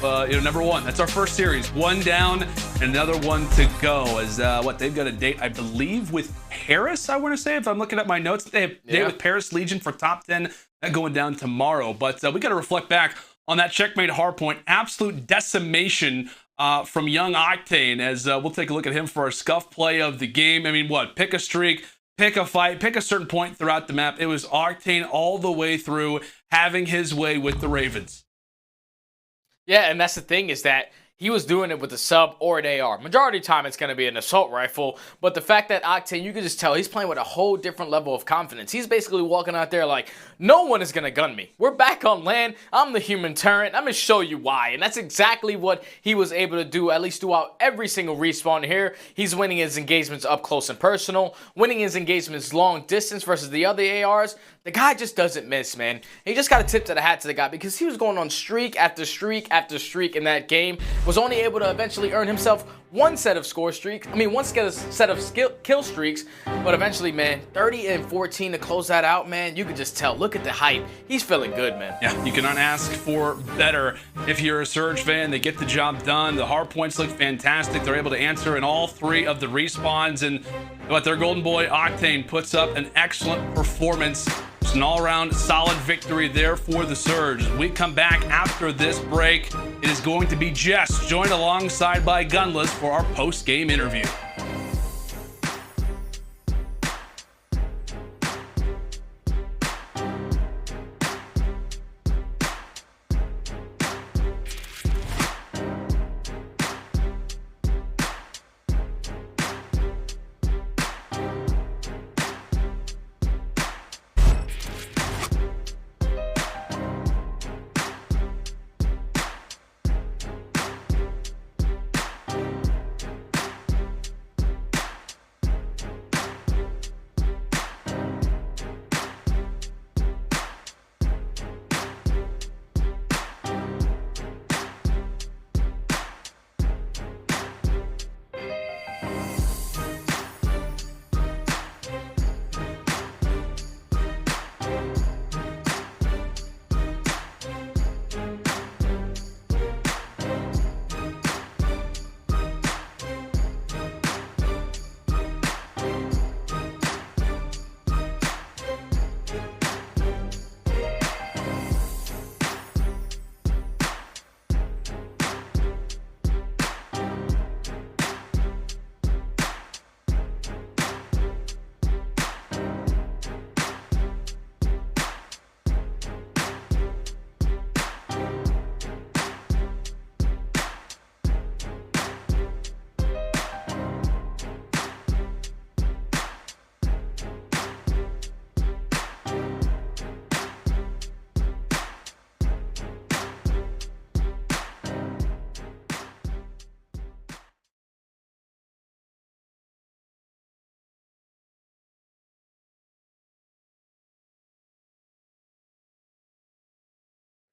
number 1. That's our first series. 1 down, and another 1 to go. As they've got a date, I believe, with Paris. I want to say, if I'm looking at my notes, they have a date with Paris Legion for top 10. That going down tomorrow. But we got to reflect back on that checkmate hardpoint. Absolute decimation from young Octane. As we'll take a look at him for our scuff play of the game. I mean, what? Pick a streak. Pick a fight, pick a certain point throughout the map. It was Octane all the way through, having his way with the Ravens.
Yeah, and that's the thing, is that he was doing it with a sub or an AR. Majority of the time, it's going to be an assault rifle. But the fact that Octane, you can just tell he's playing with a whole different level of confidence. He's basically walking out there like, no one is going to gun me. We're back on land. I'm the human turret. I'm going to show you why. And that's exactly what he was able to do, at least throughout every single respawn here. He's winning his engagements up close and personal, winning his engagements long distance versus the other ARs. The guy just doesn't miss, man. He just got a tip to the hat to the guy, because he was going on streak after streak after streak in that game. Was only able to eventually earn himself one set of score streaks. I mean, one set of kill streaks. But eventually, man, 30 and 14 to close that out, man. You could just tell. Look at the hype. He's feeling good, man.
Yeah, you cannot ask for better if you're a Surge fan. They get the job done. The hard points look fantastic. They're able to answer in all 3 of the respawns. And what their golden boy Octane puts up an excellent performance. It's an all-around solid victory there for the Surge. As we come back after this break, it is going to be Jess, joined alongside by Gunless for our post-game interview.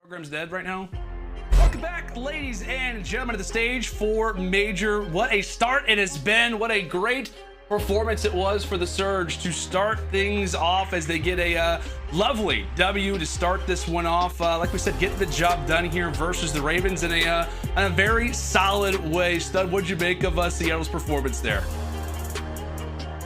Program's dead right now. Welcome back, ladies and gentlemen, to the stage for Major. What a start it has been. What a great performance it was for the Surge to start things off as they get a lovely W to start this one off. Like we said, getting the job done here versus the Ravens in a very solid way. Stud, what'd you make of Seattle's performance there?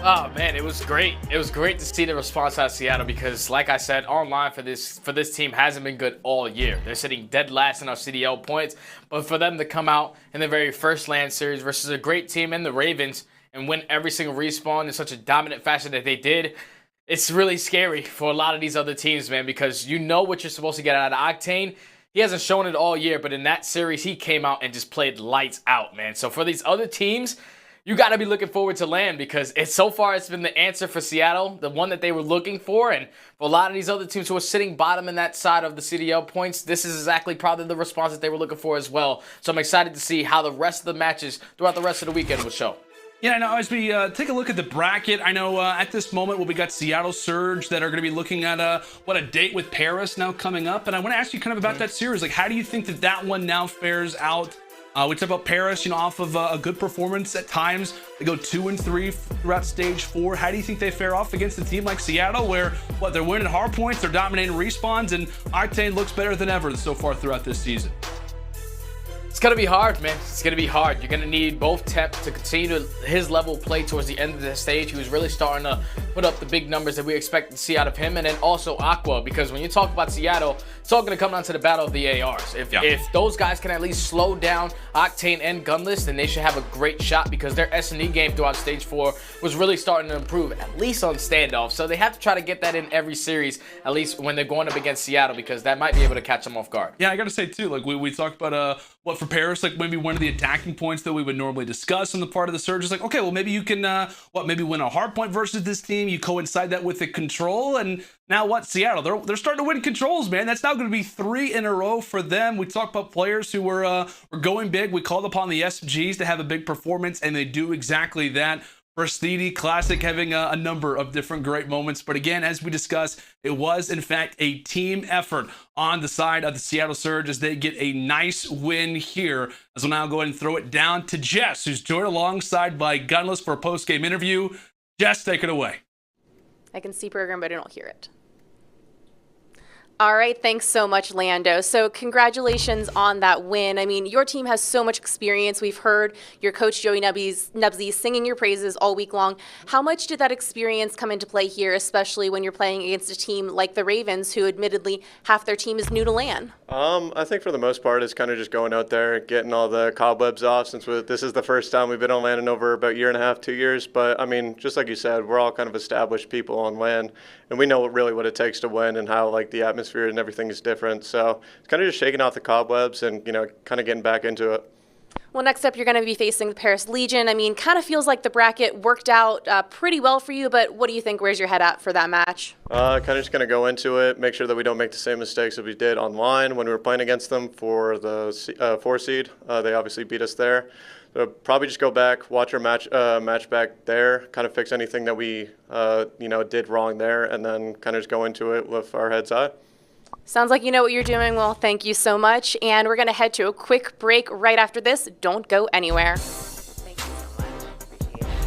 Oh man, it was great. It was great to see the response out of Seattle, because like I said, online for this team hasn't been good all year. They're sitting dead last in our CDL points, but for them to come out in the very first LAN series versus a great team in the Ravens and win every single respawn in such a dominant fashion that they did, it's really scary for a lot of these other teams, man, because you know what you're supposed to get out of Octane. He hasn't shown it all year, but in that series, he came out and just played lights out, man. So for these other teams, you got to be looking forward to LAN, because so far it's been the answer for Seattle, the one that they were looking for. And for a lot of these other teams who are sitting bottom in that side of the CDL points, this is exactly probably the response that they were looking for as well. So I'm excited to see how the rest of the matches throughout the rest of the weekend will show.
Yeah, I know. As we take a look at the bracket, I know at this moment, we got Seattle Surge that are going to be looking at a date with Paris now coming up. And I want to ask you kind of about that series. Like, how do you think that one now fares out We talked about Paris, you know, off of a good performance at times. They go 2-3 throughout stage 4. How do you think they fare off against a team like Seattle, where they're winning hard points, they're dominating respawns, and Octane looks better than ever so far throughout this season?
It's going to be hard, man. It's going to be hard. You're going to need both Temp to continue his level of play towards the end of the stage. He was really starting to put up the big numbers that we expect to see out of him. And then also Aqua, because when you talk about Seattle, it's all going to come down to the battle of the ARs. If those guys can at least slow down Octane and Gunless, then they should have a great shot, because their S&E game throughout stage 4 was really starting to improve, at least on standoff. So they have to try to get that in every series, at least when they're going up against Seattle, because that might be able to catch them off guard.
Yeah, I got to say, too, like we talked about for Paris, like maybe one of the attacking points that we would normally discuss on the part of the Surge is like, okay, well, maybe you can, maybe win a hard point versus this team. You coincide that with the control, and now what? Seattle, they're starting to win controls, man. That's now going to be 3 in a row for them. We talked about players who were going big. We called upon the SGs to have a big performance, and they do exactly that. Prestinni, Classic, having a number of different great moments. But again, as we discussed, it was, in fact, a team effort on the side of the Seattle Surge as they get a nice win here. As we'll now go ahead and throw it down to Jess, who's joined alongside by Gunless for a post-game interview. Jess, take it away.
I can see program, but I don't hear it. All right, thanks so much, Lando. So congratulations on that win. I mean, your team has so much experience. We've heard your coach, Joey Nubsy, singing your praises all week long. How much did that experience come into play here, especially when you're playing against a team like the Ravens, who admittedly half their team is new to LAN?
I think for the most part, it's kind of just going out there, getting all the cobwebs off, since this is the first time we've been on LAN in over about 1.5 to 2 years. But, I mean, just like you said, we're all kind of established people on LAN, and we know really what it takes to win and how, like, the atmosphere and everything is different. So it's kind of just shaking off the cobwebs and, you know, kind of getting back into it.
Well, next up, you're going to be facing the Paris Legion. I mean, kind of feels like the bracket worked out pretty well for you, but what do you think? Where's your head at for that match?
Kind of just going to go into it, make sure that we don't make the same mistakes that we did online when we were playing against them for the 4 seed. They obviously beat us there. So probably just go back, watch our match back there, kind of fix anything that we did wrong there, and then kind of just go into it with our heads high.
Sounds like you know what you're doing. Well, thank you so much. And we're going to head to a quick break right after this. Don't go anywhere. Thank you so much. Appreciate it.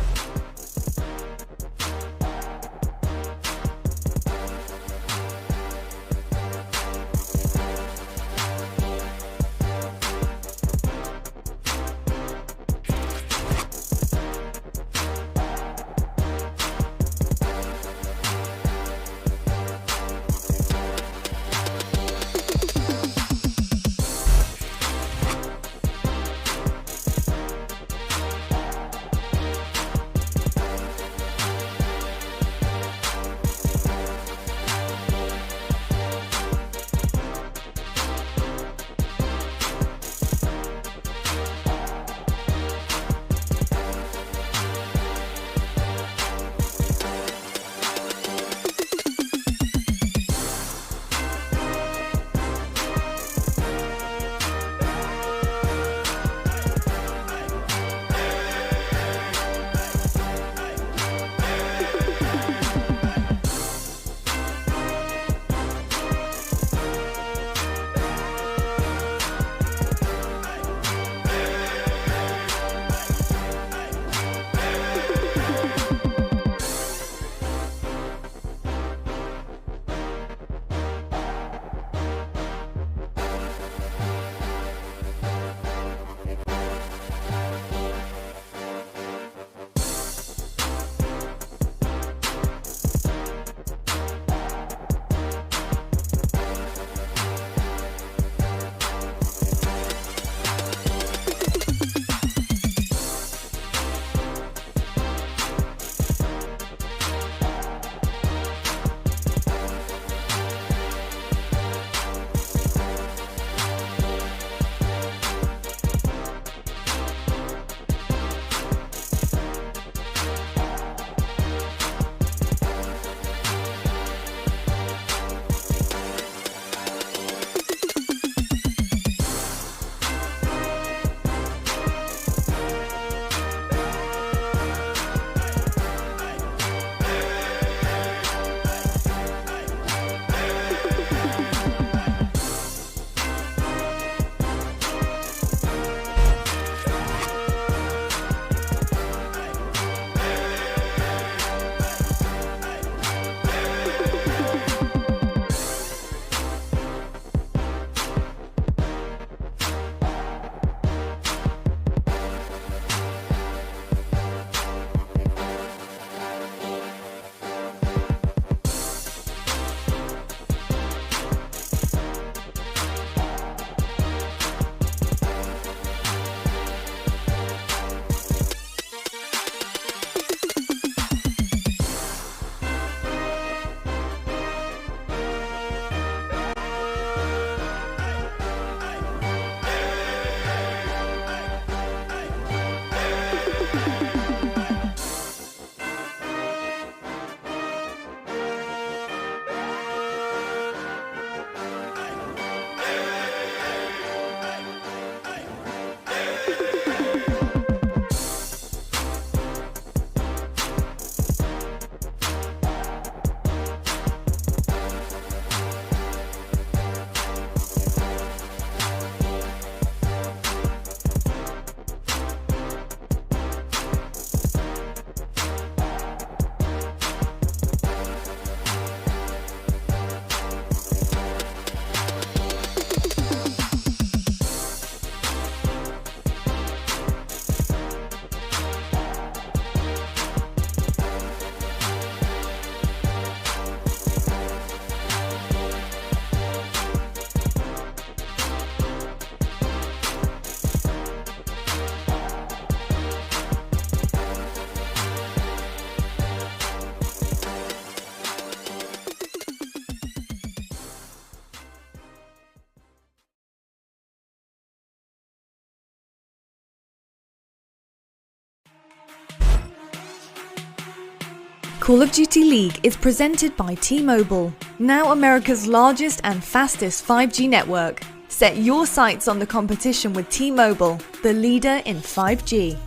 Call of Duty League is presented by T-Mobile, now America's largest and fastest 5G network. Set your sights on the competition with T-Mobile, the leader in 5G.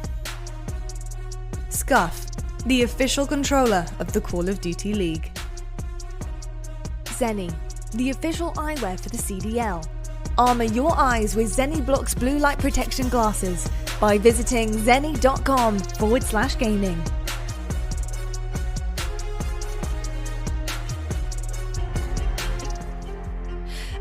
Scuff, the official controller of the Call of Duty League. Seany, the official eyewear for the CDL. Armor your eyes with Seany Blocks blue light protection glasses by visiting seany.com/gaming.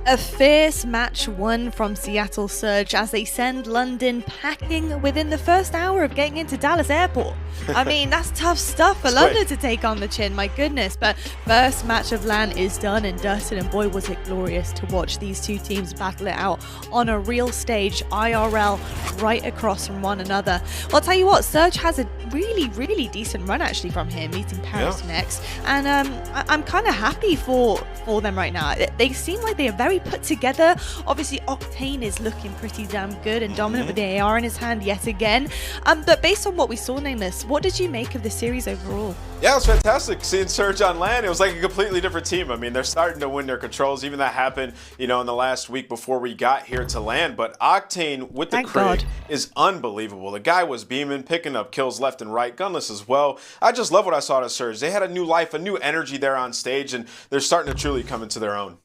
A fierce match won from Seattle Surge as they send London packing within the first hour of getting into Dallas Airport. I mean, that's tough stuff for London to take on the chin, my goodness. But first match of LAN is done and dusted, and boy, was it glorious to watch these two teams battle it out on a real stage, IRL, right across from one another. Well, I'll tell you what, Surge has a really decent run actually from here, meeting Paris next. And I'm kind of happy for them right now. They seem like they are very put together. Obviously, Octane is looking pretty damn good and dominant with the AR in his hand yet again. But based on what we saw, Nameless, what did you make of the series overall?
Yeah, it was fantastic seeing Surge on LAN. It was like a completely different team. I mean, they're starting to win their controls. Even that happened, you know, in the last week before we got here to LAN. But Octane with the Crig is unbelievable. The guy was beaming, picking up kills left and right. Gunless as well. I just love what I saw to Surge. They had a new life, a new energy there on stage, and they're starting to truly come into their own.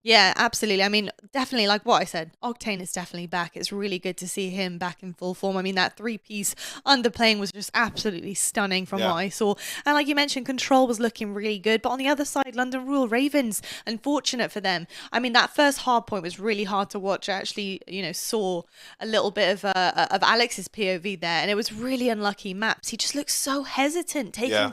Yeah, absolutely. I mean, definitely, like what I said, Octane is definitely back. It's really good to see him back in full form. I mean, that three-piece underplaying was just absolutely stunning from what I saw. And like you mentioned, control was looking really good. But on the other side, London Rule Ravens, unfortunate for them. I mean, that first hard point was really hard to watch. I actually, you know, saw a little bit of Alex's POV there, and it was really unlucky maps. He just looked so hesitant taking